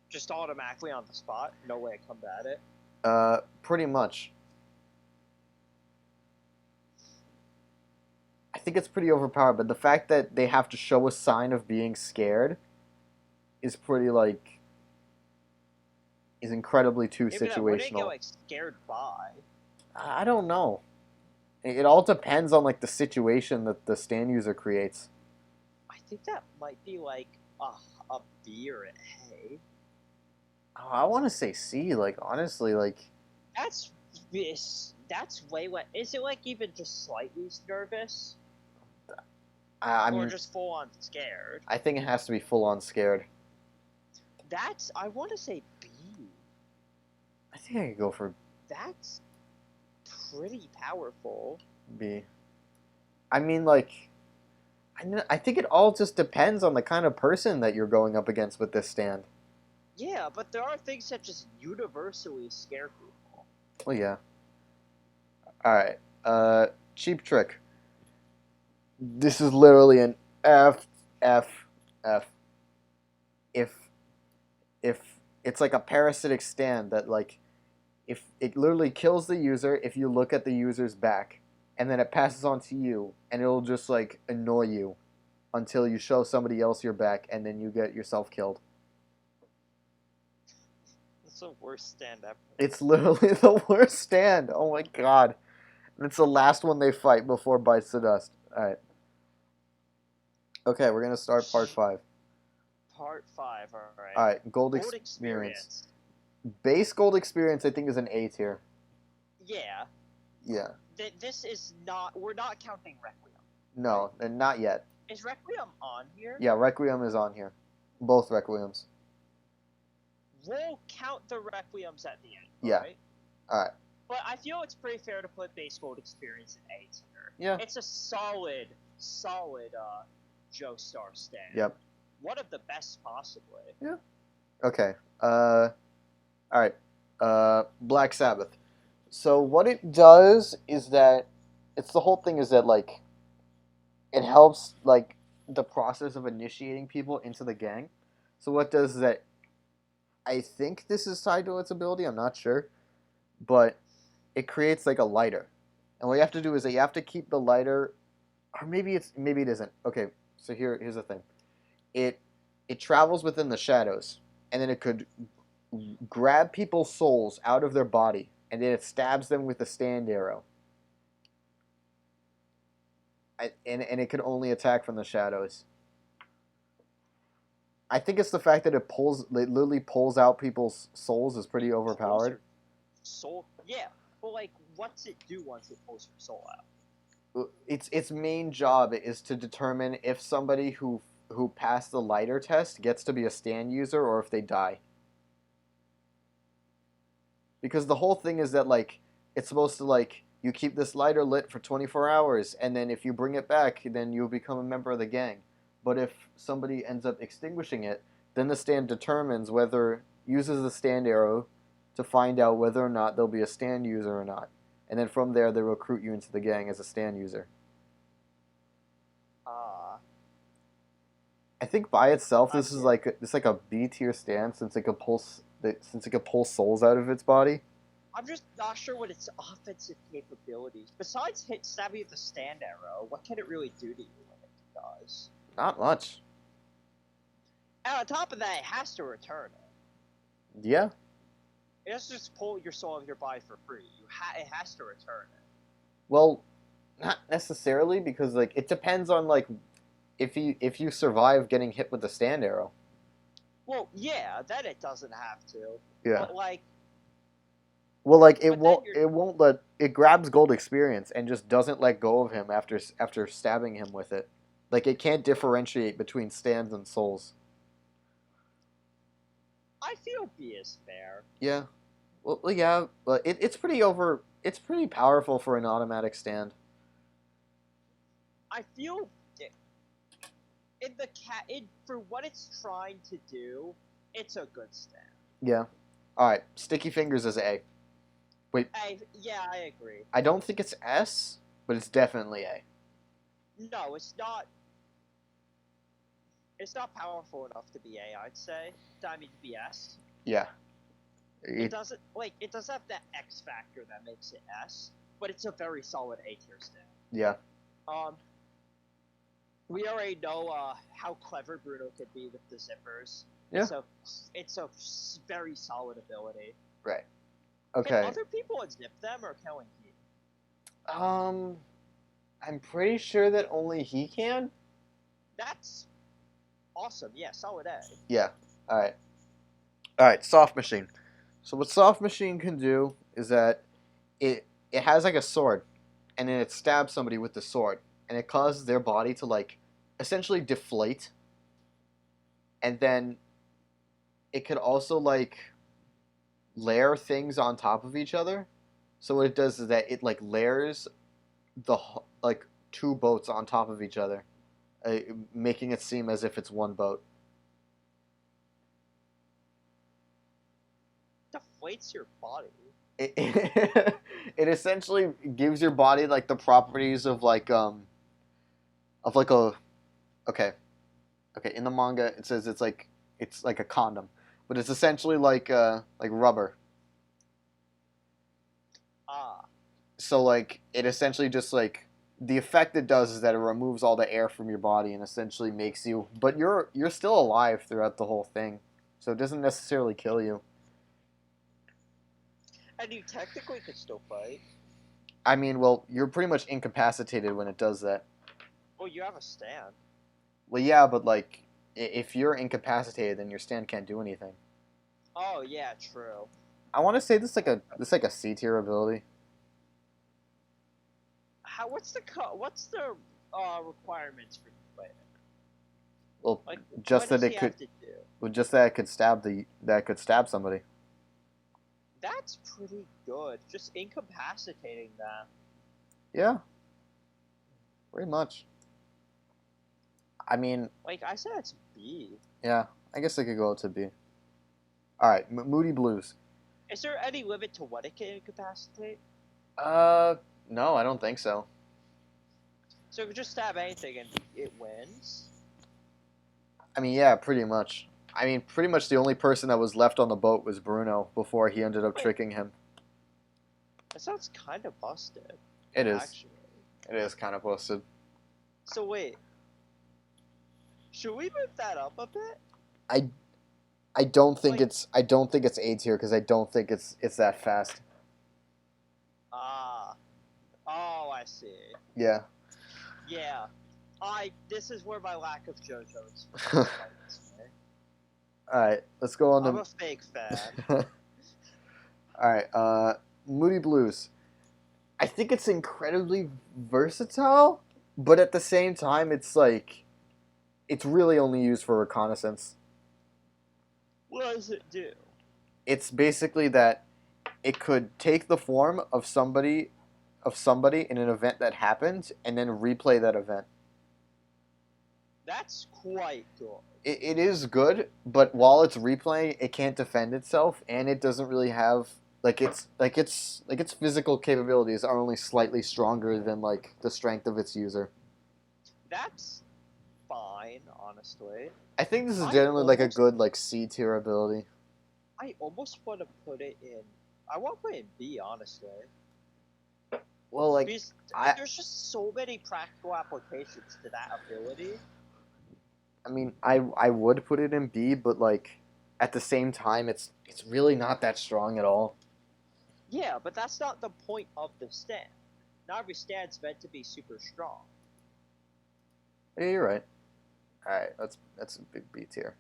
Just automatically on the spot? No way to combat it? Pretty much. I think it's pretty overpowered, but the fact that they have to show a sign of being scared is pretty, like, is incredibly too Maybe that wouldn't get situational. like scared by. I don't know. It all depends on, like, the situation that the stand user creates. I think that might be like a B or an A. Oh, I want to say C, like, honestly, like, That's that's way what is it like even just slightly nervous? I Or mean, just full on scared? I think it has to be full on scared. That's I wanna say B. I think I could go for That's pretty powerful. B. I mean, like, I think it all just depends on the kind of person that you're going up against with this stand. Yeah, but there are things that just universally scare people. Well, yeah. Alright. Cheap Trick. This is literally an F, F, F. If it's like a parasitic stand that, like, if it literally kills the user if you look at the user's back, and then it passes on to you, and it'll just, like, annoy you until you show somebody else your back, and then you get yourself killed. That's the worst stand ever. It's literally the worst stand. Oh my god. And it's the last one they fight before Bites the Dust. Alright. Okay, we're gonna start part 5. Part 5, alright. Alright, Gold Gold Experience. Base Gold Experience, I think, is an A tier. Yeah. Yeah. This is not. We're not counting Requiem. No, and not yet. Is Requiem on here? Yeah, Requiem is on here. Both Requiems. we'll count the requiems at the end. Yeah. Right? All right. But I feel it's pretty fair to put base gold experience in A tier. Yeah. It's a solid Joestar stand. Yep. One of the best possibly. Yeah. Okay. All right. Black Sabbath. So what it does is that it's the whole thing is that like it helps like the process of initiating people into the gang. So what does is that I think this is tied to its ability, I'm not sure, but it creates like a lighter. And what you have to do is that you have to keep the lighter or maybe it isn't. Okay, so here's the thing. It travels within the shadows and then it could grab people's souls out of their body and then it stabs them with a stand arrow. And it can only attack from the shadows. I think it's the fact that it literally pulls out people's souls is pretty overpowered. Soul, yeah. But like, what's it do once it pulls your soul out? Its main job is to determine if somebody who passed the lighter test gets to be a stand user or if they die. Because the whole thing is that like it's supposed to like you keep this lighter lit for 24 hours and then if you bring it back then you'll become a member of the gang. But if somebody ends up extinguishing it, then the stand determines uses the stand arrow to find out whether or not they'll be a stand user or not. And then from there they recruit you into the gang as a stand user. I think by itself this is like a B tier stand since it could pull souls out of its body. I'm just not sure what its offensive capabilities. Besides stabbing with the stand arrow, what can it really do to you when it does? Not much. And on top of that, it has to return it. Yeah. It doesn't just pull your soul out of your body for free. It has to return it. Well, not necessarily because like it depends on like if you survive getting hit with the stand arrow. Well, yeah, then it doesn't have to. Yeah. But like. Well, like it grabs gold experience and just doesn't let go of him after stabbing him with it. Like it can't differentiate between stands and souls. I feel B is fair. Yeah. Well, yeah, but it's pretty powerful for an automatic stand. I feel for what it's trying to do, it's a good stand. Yeah. All right. Sticky Fingers is A. Wait. Yeah, I agree. I don't think it's S, but it's definitely A. No, it's not. It's not powerful enough to be A, I'd say. I mean, to be S. Yeah. It doesn't have that X factor that makes it S, but it's a very solid A tier stand. Yeah. We already know how clever Bruno could be with the zippers. Yeah. It's a very solid ability. Right. Okay. Can other people unzip them, or can only he? I'm pretty sure that only he can. That's awesome. Yeah, solid A. Yeah. All right. Soft Machine. So what Soft Machine can do is that it has like a sword, and then it stabs somebody with the sword, and it causes their body to like essentially deflate, and then it could also like layer things on top of each other. So what it does is that it like layers the like two boats on top of each other, making it seem as if it's one boat. Deflates your body. It essentially gives your body like the properties of like a okay in the manga it says it's like a condom, but it's essentially like rubber. So like it essentially just like the effect it does is that it removes all the air from your body and essentially makes you, but you're still alive throughout the whole thing, so it doesn't necessarily kill you. And you technically could still fight. I mean, well, you're pretty much incapacitated when it does that. Well, you have a stand. Well, yeah, but like if you're incapacitated, then your stand can't do anything. Oh yeah, true. I want to say this is like a C tier ability. What's the requirements for playing Well, Like, just what that does it he could, have to do? well, just that it could stab somebody. That's pretty good. Just incapacitating them. Yeah, pretty much. I mean, Like, I said it's B. yeah, I guess I could go out to B. All right, Moody Blues. Is there any limit to what it can incapacitate? Uh, no, I don't think so. So it could just stab anything and it wins? I mean, yeah, pretty much. I mean, pretty much the only person that was left on the boat was Bruno before he ended up Wait, tricking him. that sounds kind of busted. It is. Actually. It is kind of busted. So wait. Should we move that up a bit? I don't think Like- I don't think it's A tier because I don't think it's that fast. Ah. Oh, I see. Yeah. Yeah. This is where my lack of JoJo is. All right, let's go on I'm to. a fake fan. All right, Moody Blues. I think it's incredibly versatile, but at the same time, it's like it's really only used for reconnaissance. What does it do? It's basically that it could take the form of somebody in an event that happened and then replay that event. That's quite good. It is good, but while it's replaying, it can't defend itself, and it doesn't really have its physical capabilities are only slightly stronger than like the strength of its user. That's fine, honestly. I think this is I generally like a almost- good like C tier ability. I almost want to put it in. I want to put it in B, honestly. Well, like Because I- there's just so many practical applications to that ability. I mean, I would put it in B, but like at the same time, it's really not that strong at all. Yeah, but that's not the point of the stand. Not every stand's meant to be super strong. Yeah, you're right. All right, that's a big B tier.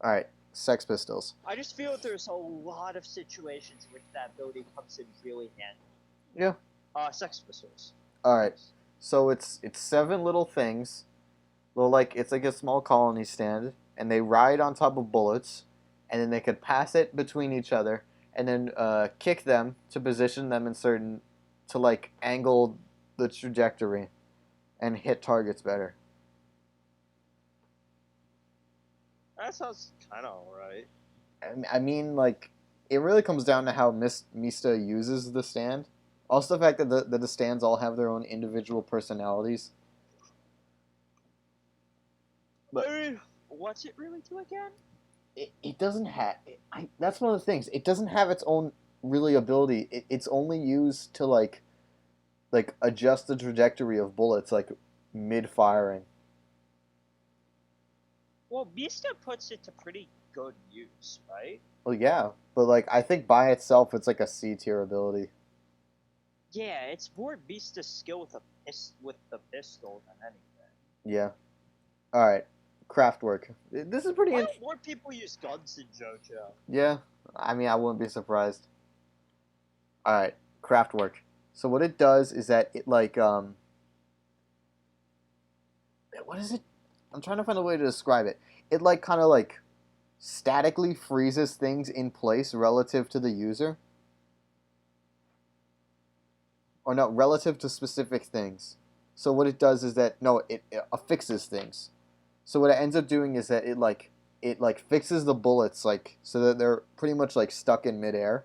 All right, Sex Pistols. I just feel there's a lot of situations in which that ability comes in really handy. Yeah. Sex Pistols. All right. So it's 7 little things. Well, like it's like a small colony stand, and they ride on top of bullets, and then they could pass it between each other, and then kick them to position them in certain to like angle the trajectory, and hit targets better. That sounds kind of alright. I mean, like it really comes down to how Mista uses the stand. Also, the fact that the stands all have their own individual personalities. But- I mean, what's it really do again? It doesn't have. That's one of the things. It doesn't have its own really ability. It's only used to like adjust the trajectory of bullets like mid firing. Well, Mista puts it to pretty good use, right? Well, yeah, but like I think by itself it's like a C tier ability. Yeah, it's more Mista's skill with the pistol than anything. Yeah. All right, Craftwork. This is pretty. Why don't more people use guns in JoJo? Yeah, I mean I wouldn't be surprised. All right, Craftwork. So what it does is that it like what is it? I'm trying to find a way to describe it. It like kind of like statically freezes things in place relative to the user. Or no, relative to specific things. So what it does is that no, it affixes things. So what it ends up doing is that it like fixes the bullets like so that they're pretty much like stuck in midair.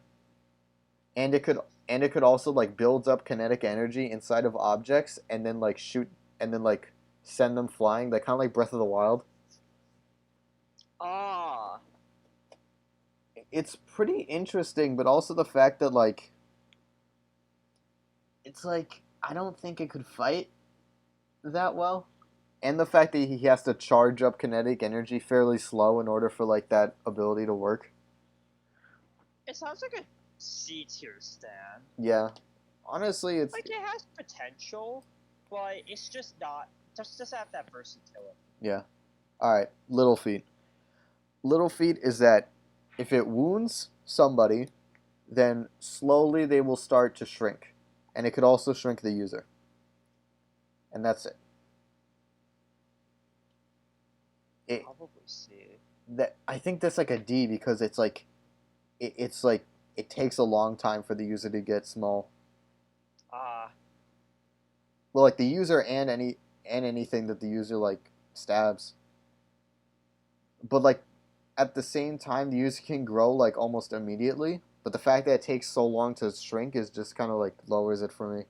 And it could also like builds up kinetic energy inside of objects and then like shoot and then like send them flying, like kind of like Breath of the Wild. Ah, It's pretty interesting, but also the fact that like it's like I don't think it could fight that well. And the fact that he has to charge up kinetic energy fairly slow in order for like that ability to work. it sounds like a C tier stand. Yeah. Honestly, it's Like it has potential, but it's just not. Just doesn't have that versatility. yeah. All right, Little Feet. Little Feet is that if it wounds somebody, then slowly they will start to shrink. And it could also shrink the user. And that's it. It Probably C. that I think that's like a D because it's like it's like it takes a long time for the user to get small. Ah, Well, like the user and anything that the user like stabs. But like at the same time, the user can grow like almost immediately. But the fact that it takes so long to shrink is just kind of like lowers it for me.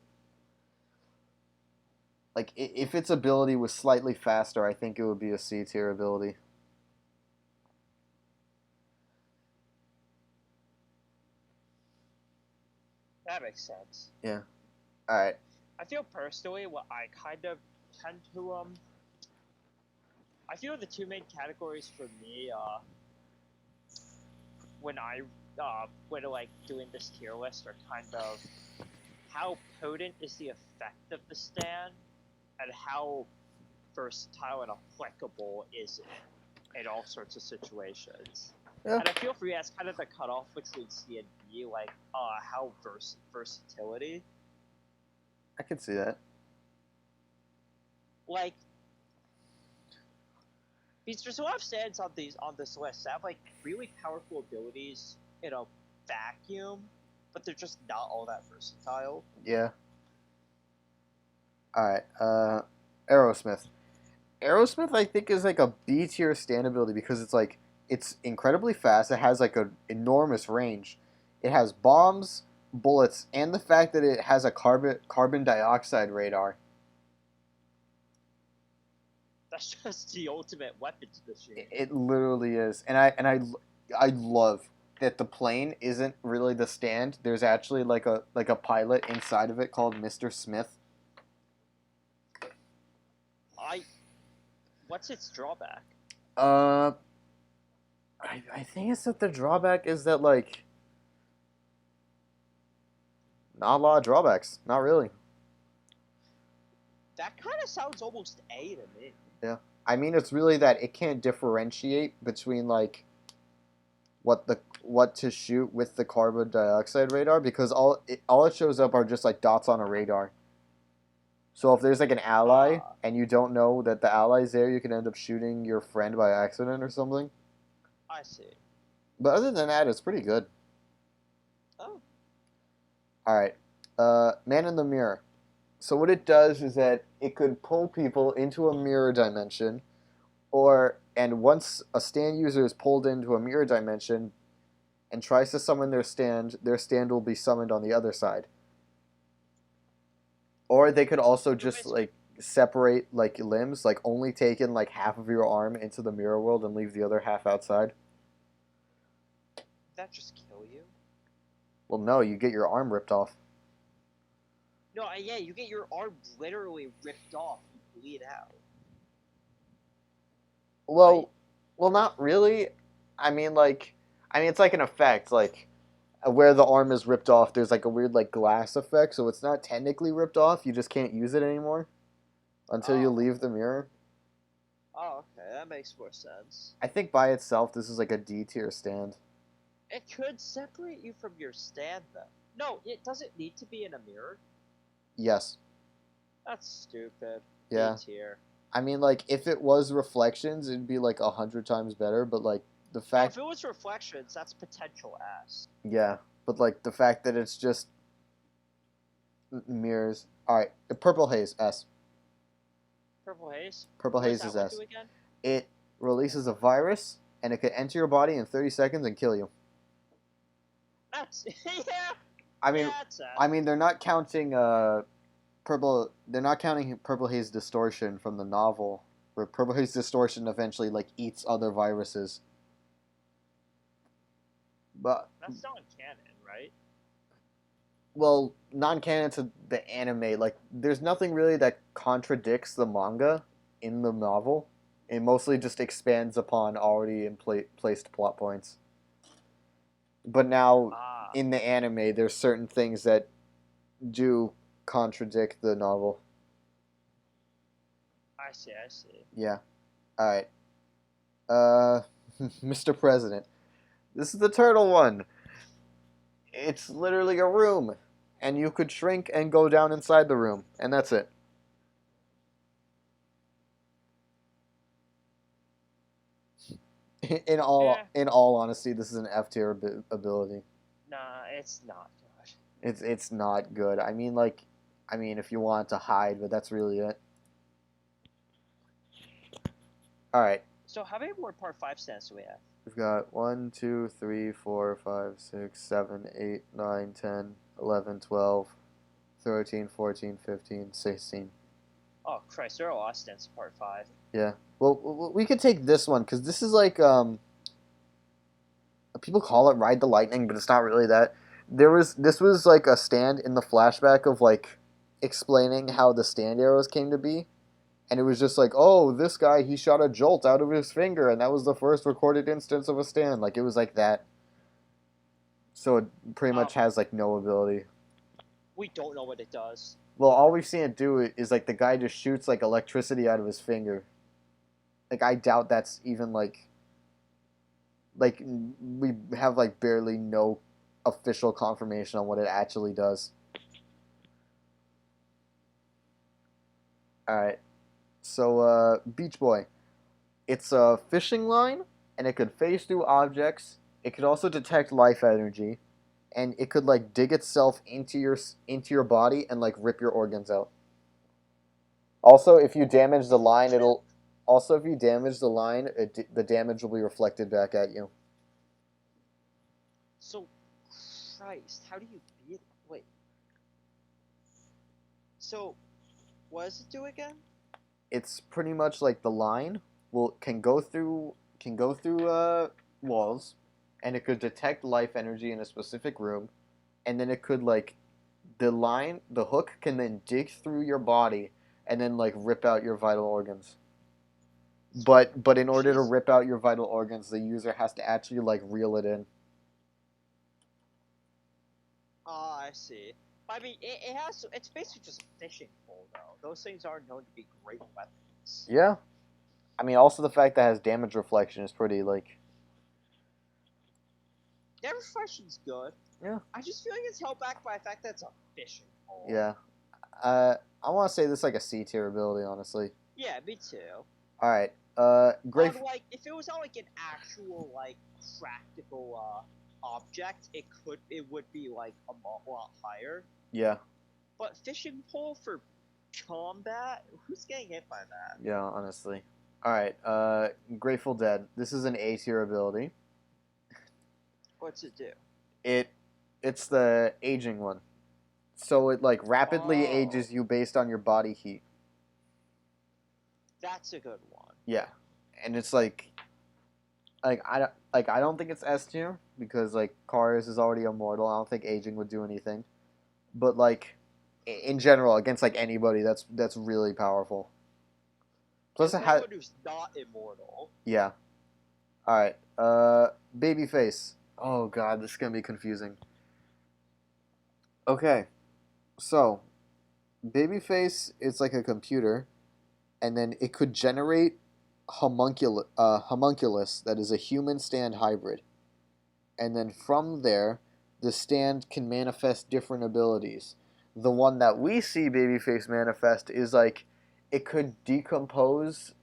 Like if its ability was slightly faster, I think it would be a C tier ability. that makes sense. Yeah. All right. I feel personally what I kind of tend to I feel the two main categories for me when I when like doing this tier list are kind of how potent is the effect of the stand and how versatile and applicable is it in all sorts of situations. Yeah. And I feel for me that's kind of the cutoff between C and B, like how versatility. I can see that. Like because there's a lot of stands on this list that have like really powerful abilities in a vacuum, but they're just not all that versatile. Yeah. All right. Aerosmith. Aerosmith, I think, is like a B tier stand ability because it's like it's incredibly fast. It has like an enormous range. It has bombs, bullets, and the fact that it has a carbon dioxide radar. That's just the ultimate weapons machine. It literally is, and I love that the plane isn't really the stand. There's actually like a pilot inside of it called Mr. Smith. What's its drawback? Uh, I think it's that the drawback is that like not a lot of drawbacks. Not really. That kind of sounds almost A to me. Yeah. I mean, it's really that it can't differentiate between like what to shoot with the carbon dioxide radar because all it shows up are just like dots on a radar. So if there's like an ally and you don't know that the ally's there, you can end up shooting your friend by accident or something. I see. But other than that, it's pretty good. Oh. All right. Man in the Mirror. So what it does is that it could pull people into a mirror dimension, and once a stand user is pulled into a mirror dimension and tries to summon their stand will be summoned on the other side. Or they could also just like separate like limbs, like only take in like half of your arm into the mirror world and leave the other half outside. That just kill you? Well, no, you get your arm ripped off. No, yeah, you get your arm literally ripped off and bleed out. Well, Right? well, not really. I mean, it's like an effect, like where the arm is ripped off. There's like a weird like glass effect, so it's not technically ripped off. You just can't use it anymore until you leave the mirror. Oh, okay, that makes more sense. I think by itself, this is like a D tier stand. It could separate you from your stand, though. No, it doesn't need to be in a mirror. Yes. That's stupid. Yeah. Tier. I mean, like if it was reflections, it'd be like 100 times better. But like the No, fact, if it was reflections, that's potential S. yeah. But like the fact that it's just mirrors. All right, Purple Haze S. Purple haze. Purple What Haze does is that one S. do again? It releases a virus, and it can enter your body in 30 seconds and kill you. That's yeah. I mean, Yeah, that's S. I mean, they're not counting purple. They're not counting Purple Haze Distortion from the novel, where Purple Haze Distortion eventually like eats other viruses. But That's not canon, right? well, non-canon to the anime, like there's nothing really that contradicts the manga in the novel. It mostly just expands upon already placed plot points. But now in the anime, there's certain things that do contradict the novel. I see. I see. Yeah. All right. Mr. President. This is the turtle one. It's literally a room, and you could shrink and go down inside the room, and that's it. In all honesty, this is an F tier ability. Nah, it's not good. It's not good. I mean, if you want to hide, but that's really it. All right. So how many more part 5 stands do we have? We've got 1, 2, 3, 4, 5, 6, 7, 8, 9, 10, 11, 12, 13, 14, 15, 16. Oh Christ, there are a lot of stands in part 5. Yeah. Well, we could take this one because this is like people call it Ride the Lightning, but it's not really that. This was like a stand in the flashback of like explaining how the stand arrows came to be. And it was just like, oh, this guy, he shot a jolt out of his finger, and that was the first recorded instance of a stand. Like, it was like that. So it pretty much has, like, no ability. We don't know what it does. Well, all we've seen it do is, like, the guy just shoots, like, electricity out of his finger. Like, I doubt that's even, like, we have, like, barely no official confirmation on what it actually does. Alright. So, Beach Boy. It's a fishing line, and it could phase through objects. It could also detect life energy, and it could like dig itself into your body and like rip your organs out. Also, if you damage the line, the damage will be reflected back at you. So, Christ, how do you beat it? Wait. So, what does it do again? It's pretty much like the line can go through walls, and it could detect life energy in a specific room, and then it could like the hook can then dig through your body and then like rip out your vital organs. But in order to rip out your vital organs, the user has to actually like reel it in. Oh, I see. I mean, it's basically just a fishing pole, though. Those things are known to be great weapons. Yeah. I mean, also the fact that it has damage reflection is pretty, like... Damage reflection's good. Yeah. I just feel like it's held back by the fact that it's a fishing pole. Yeah. I want to say this is like a C tier ability, honestly. Yeah, me too. Alright, great... But, like, if it was on, like, an actual, like, practical, object, it would be, like, a lot higher. Yeah. But fishing pole for combat? Who's getting hit by that? Yeah, honestly. Alright, Grateful Dead. This is an A tier ability. What's it do? It's the aging one. So it like rapidly ages you based on your body heat. That's a good one. Yeah. And it's like I don't think it's S tier because like Karius is already immortal. I don't think aging would do anything. But like in general against like anybody that's really powerful. Plus it has who's not immortal. Yeah. All right. Babyface. Oh god, this is going to be confusing. Okay. So, Babyface is like a computer, and then it could generate homunculus that is a human stand hybrid. And then from there, the stand can manifest different abilities. The one that we see Babyface manifest is like it could decompose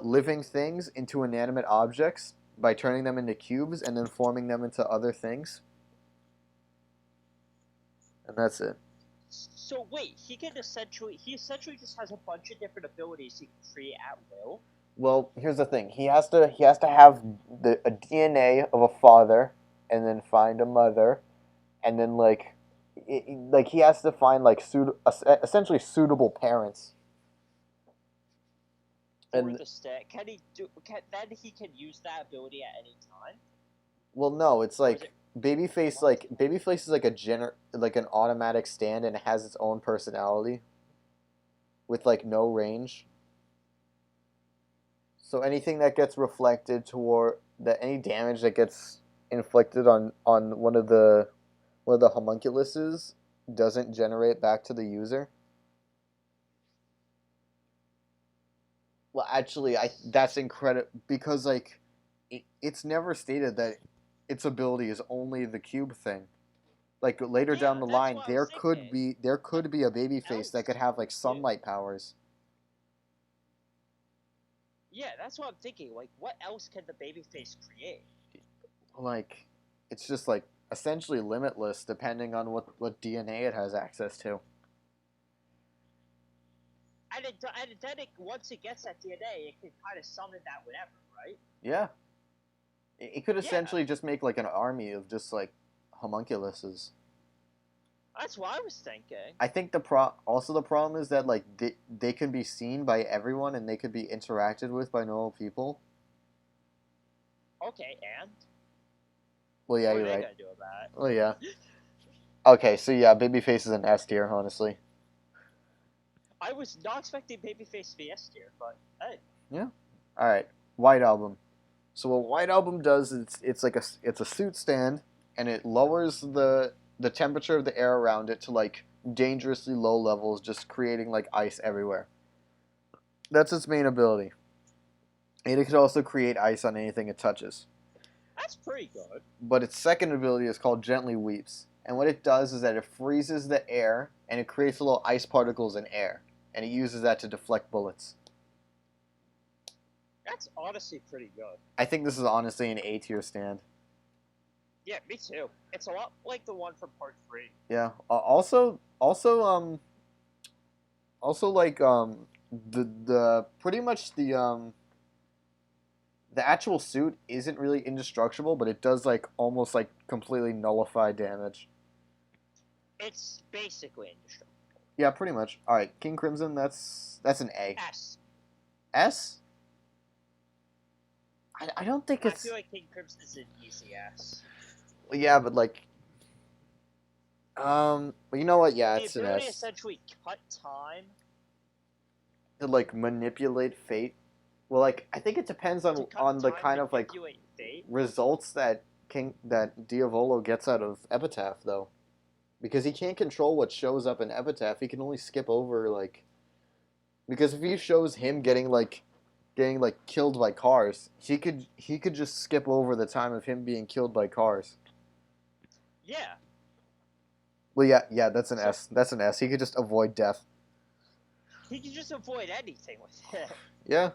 living things into inanimate objects by turning them into cubes and then forming them into other things. And that's it. So wait, he essentially just has a bunch of different abilities he can create at will. Well, here's the thing. He has to have a DNA of a father, and then find a mother, and then he has to find essentially suitable parents. And the stat, then he can use that ability at any time? Well, no, it's like Babyface is like an automatic stand, and it has its own personality with like no range. So anything that gets reflected any damage that gets inflicted on one of the homunculuses doesn't generate back to the user. Well, actually, that's incredible because like it's never stated that its ability is only the cube thing. Like later down the line, there could be a Babyface that could have like sunlight powers. Yeah, that's what I'm thinking. Like, what else can the babyface create? Like, it's just like essentially limitless depending on what DNA it has access to. And then once it gets that DNA, it can kind of summon that whenever, right? Yeah, it could Yeah, essentially just make like an army of just like homunculuses. that's what I was thinking. I think also the problem is that like they can be seen by everyone and they could be interacted with by normal people. Okay, and Well, yeah, what are you're they right. gonna do about Oh yeah. Okay, so yeah, Babyface is an S tier, honestly. I was not expecting babyface to be S tier, but hey, Yeah. All right, White Album. So what White Album does is it's a suit stand, and it lowers the temperature of the air around it to like dangerously low levels, just creating like ice everywhere. That's its main ability. And it can also create ice on anything it touches. that's pretty good. But its second ability is called Gently Weeps. And what it does is that it freezes the air and it creates little ice particles in air. And it uses that to deflect bullets. That's honestly pretty good. I think this is honestly an A tier stand. Yeah, me too. It's a lot like the one from part 3. Yeah. Also like the pretty much the actual suit isn't really indestructible, but it does like almost like completely nullify damage. It's basically indestructible. Yeah, pretty much. All right, King Crimson. That's an A. S. S. I don't think I it's. feel like King Crimson is an easy S. Yeah, but like. But you know what? Yeah, The it's an ability S. essentially cut time To like manipulate fate. Well, like I think it depends to cut on the time, kind of like manipulate fate. results that Diavolo gets out of Epitaph though, because he can't control what shows up in Epitaph. He can only skip over like because if he shows him getting like killed by cars, he could just skip over the time of him being killed by cars. Yeah. Well, yeah, that's an So S. That's an S. He could just avoid death. he can just avoid anything with it. Yeah.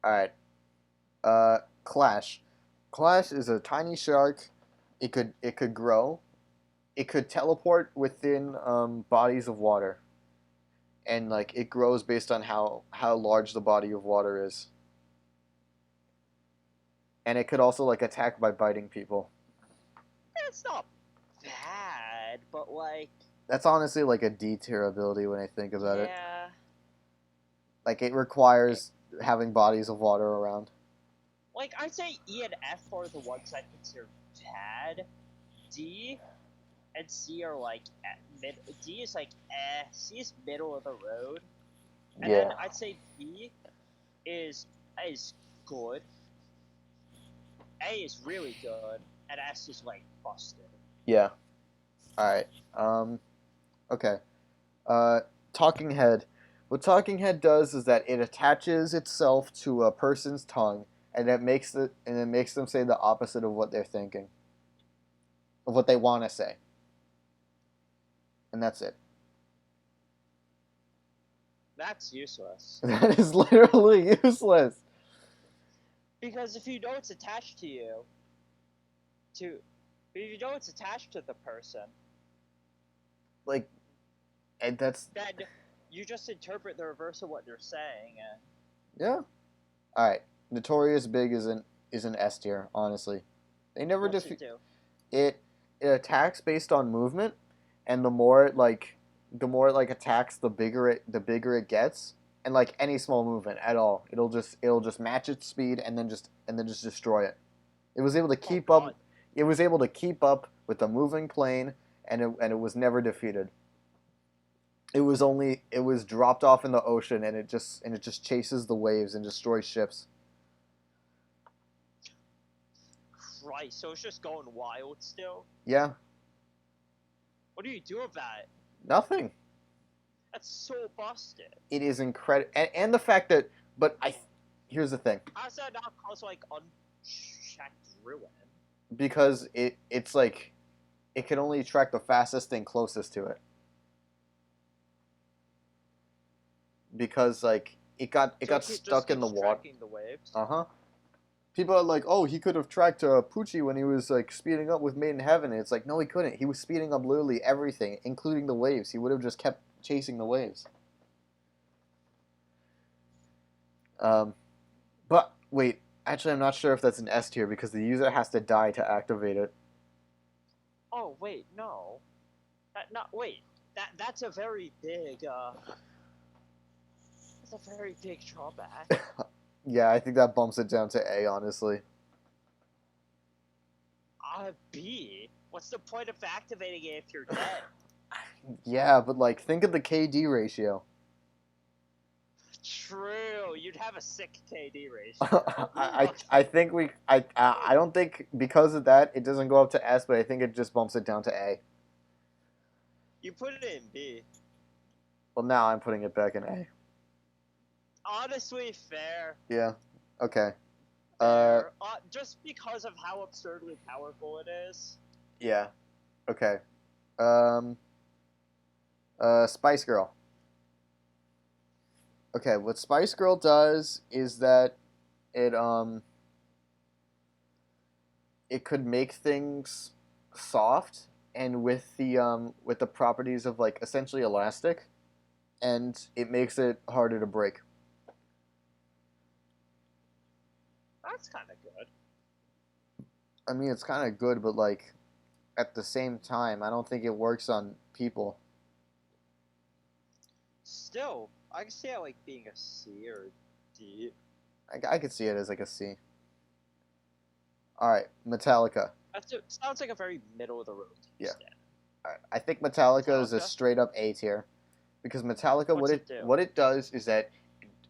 All right. Clash. Clash is a tiny shark. It could grow. It could teleport within bodies of water, and like it grows based on how large the body of water is. And it could also like attack by biting people. It's not bad, but like That's honestly like a D tier ability when I think about it. yeah. Like it requires having bodies of water around. Like I'd say E and F are the ones I consider bad. D and C are like D is like C is middle of the road, and then I'd say B is good. A is really good, and S is like busted. Yeah. All right. Okay. Talking Head. What Talking Head does is that it attaches itself to a person's tongue, and it makes them say the opposite of what they're thinking, of what they want to say, and that's it. That's useless. That is literally useless. Because if you know it's attached to you, if you know it's attached to the person, Like, and that's then you just interpret the reverse of what they're saying, and yeah. All right. Notorious Big is an S tier. Honestly, they never what's defeat it do? it. It attacks based on movement, and the more it like attacks, the bigger it gets, and like any small movement at all, it'll just match its speed and then just destroy it. It was able to keep up. God. It was able to keep up with the moving plane, and it was never defeated. It was dropped off in the ocean, and it just chases the waves and destroys ships. Christ, so it's just going wild still? Yeah, What do you do about it? nothing. That's so busted. It is incredible, and the fact that. But here's the thing. How's that not cause like unchecked ruin? Because it's like it can only track the fastest thing closest to it. Because like it got So it stuck just in the keeps water. tracking the waves. Uh-huh. People are like, oh, he could have tracked Poochie when he was like speeding up with Made in Heaven. And it's like, no, he couldn't. He was speeding up literally everything, including the waves. He would have just kept chasing the waves. But wait, actually, I'm not sure if that's an S tier because the user has to die to activate it. Oh wait, no. Wait. That's a very big that's a very big drawback. Yeah, I think that bumps it down to A, honestly. B. What's the point of activating it if you're dead? Yeah, but like, think of the KD ratio. True, you'd have a sick KD ratio. I think I don't think because of that it doesn't go up to S, but I think it just bumps it down to A. You put it in B. Well, now I'm putting it back in A. Honestly, fair. Yeah. Okay. Fair. Just because of how absurdly powerful it is. Yeah. Okay. Spice Girl. Okay, what Spice Girl does is that it it could make things soft and with the properties of like essentially elastic, and it makes it harder to break. That's kind of good. I mean, it's kind of good, but like at the same time, I don't think it works on people. Still, I can see it like being a C or a D. I could see it as like a C. All right, Metallica. Sounds like a very middle of the road. Yeah. Stand. All right, I think Metallica is a Metallica? straight up A tier, because Metallica What's it do? what it does is that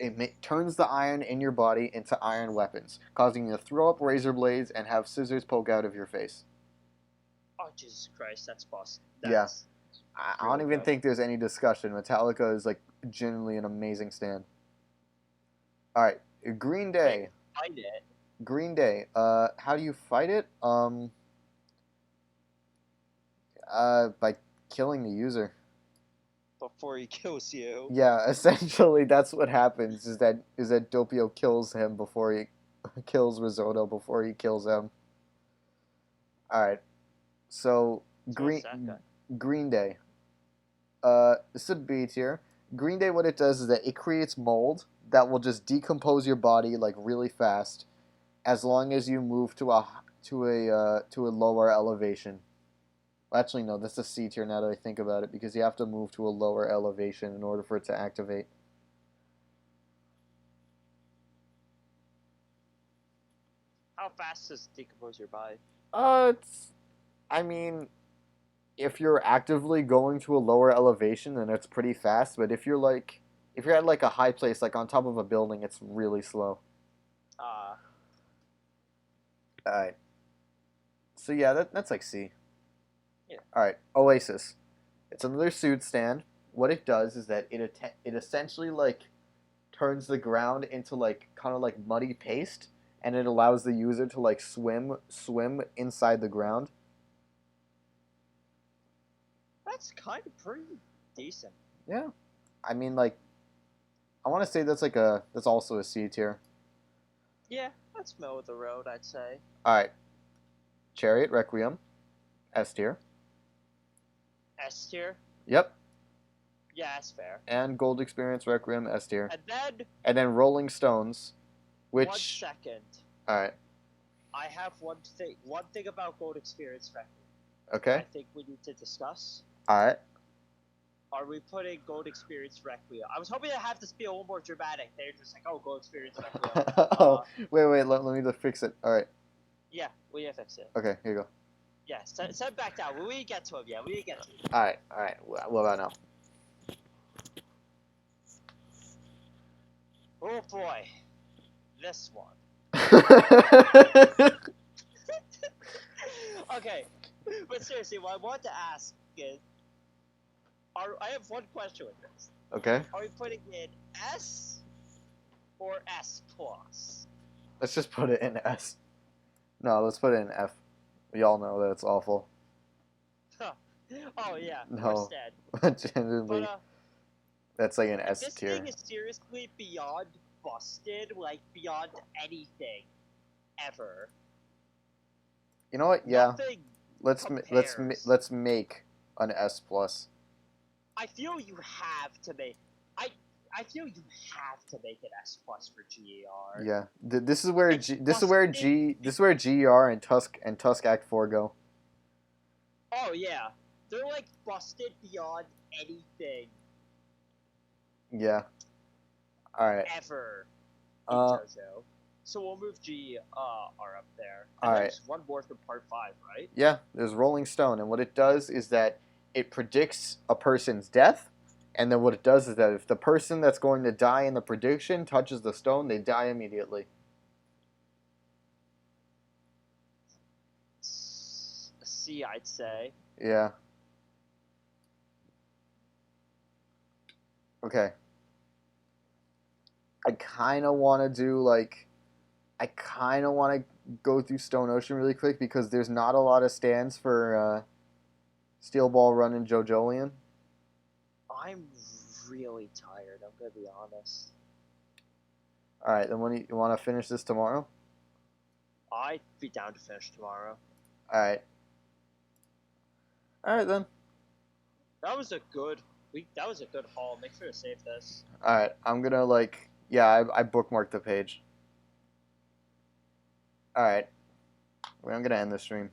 it turns the iron in your body into iron weapons, causing you to throw up razor blades and have scissors poke out of your face. Oh Jesus Christ, that's boss. Yeah. That's I don't really even good. think there's any discussion. Metallica is like genuinely an amazing stand. All right, Green Day. Fight it. Green Day. How do you fight it? By killing the user. Before he kills you. Yeah, essentially that's what happens. Is that Doppio kills him before he kills Risotto before he kills him. All right, so What's that guy? Green Day. This is a B tier. Green Day, what it does is that it creates mold that will just decompose your body like really fast, as long as you move to a lower elevation. Well, actually, no, that's a C tier now that I think about it, because you have to move to a lower elevation in order for it to activate. How fast does it decompose your body? I mean, if you're actively going to a lower elevation, then it's pretty fast. But if you're at like a high place, like on top of a building, it's really slow. All right. So yeah, that's like C. Yeah. All right, Oasis. It's another suit stand. What it does is that it essentially like turns the ground into like kind of like muddy paste, and it allows the user to like swim inside the ground. That's kind of pretty decent. Yeah, I mean like, I want to say that's also a C tier. Yeah, that's middle of the road, I'd say. All right, Chariot Requiem, S tier. S tier. Yep. Yeah, that's fair. And Gold Experience Requiem, S tier. And then Rolling Stones, which. 1 second. All right. I have one thing about Gold Experience Requiem. Okay. I think we need to discuss. All right. Are we putting Gold Experience Requiem? I was hoping to have this be a little more dramatic. They're just like, oh, Gold Experience Requiem. Oh, wait, let me just fix it. All right. Yeah, we have to fix it. Okay, here you go. Yeah, send back down. We get to him. Yeah, we get to him. All right. What about now? Oh boy, this one. Okay, but seriously, what I want to ask is, I have one question with this. Okay. Are we putting it S or S plus? Let's just put it in S. No, let's put it in F. We all know that it's awful. Oh yeah, No. we're sad. Genuinely. But That's like an Like, S this tier. thing is seriously beyond busted, like beyond anything ever. You know what? Yeah. Nothing Let's compares. let's make an S plus. I feel you have to make. I feel you have to make an S plus for GER. Yeah. This is where It's This is where GER and Tusk Act 4 go. Oh yeah, they're like busted beyond anything Yeah. All right. ever in Uh. JoJo. So we'll move GER up there, All and right. there's one more for part 5, right? Yeah. There's Rolling Stone, and what it does is that it predicts a person's death, and then what it does is that if the person that's going to die in the prediction touches the stone, they die immediately. C, I'd say. Yeah. Okay. I kind of want to do like I kind of want to go through Stone Ocean really quick because there's not a lot of stands for Steel Ball Run and JoJolian. I'm really tired. I'm gonna be honest. All right, then when you want to finish this tomorrow? I'd be down to finish tomorrow. All right. All right then. That was a good week. That was a good haul. Make sure to save this. All right, I'm gonna I bookmarked the page. All right, I'm gonna end the stream.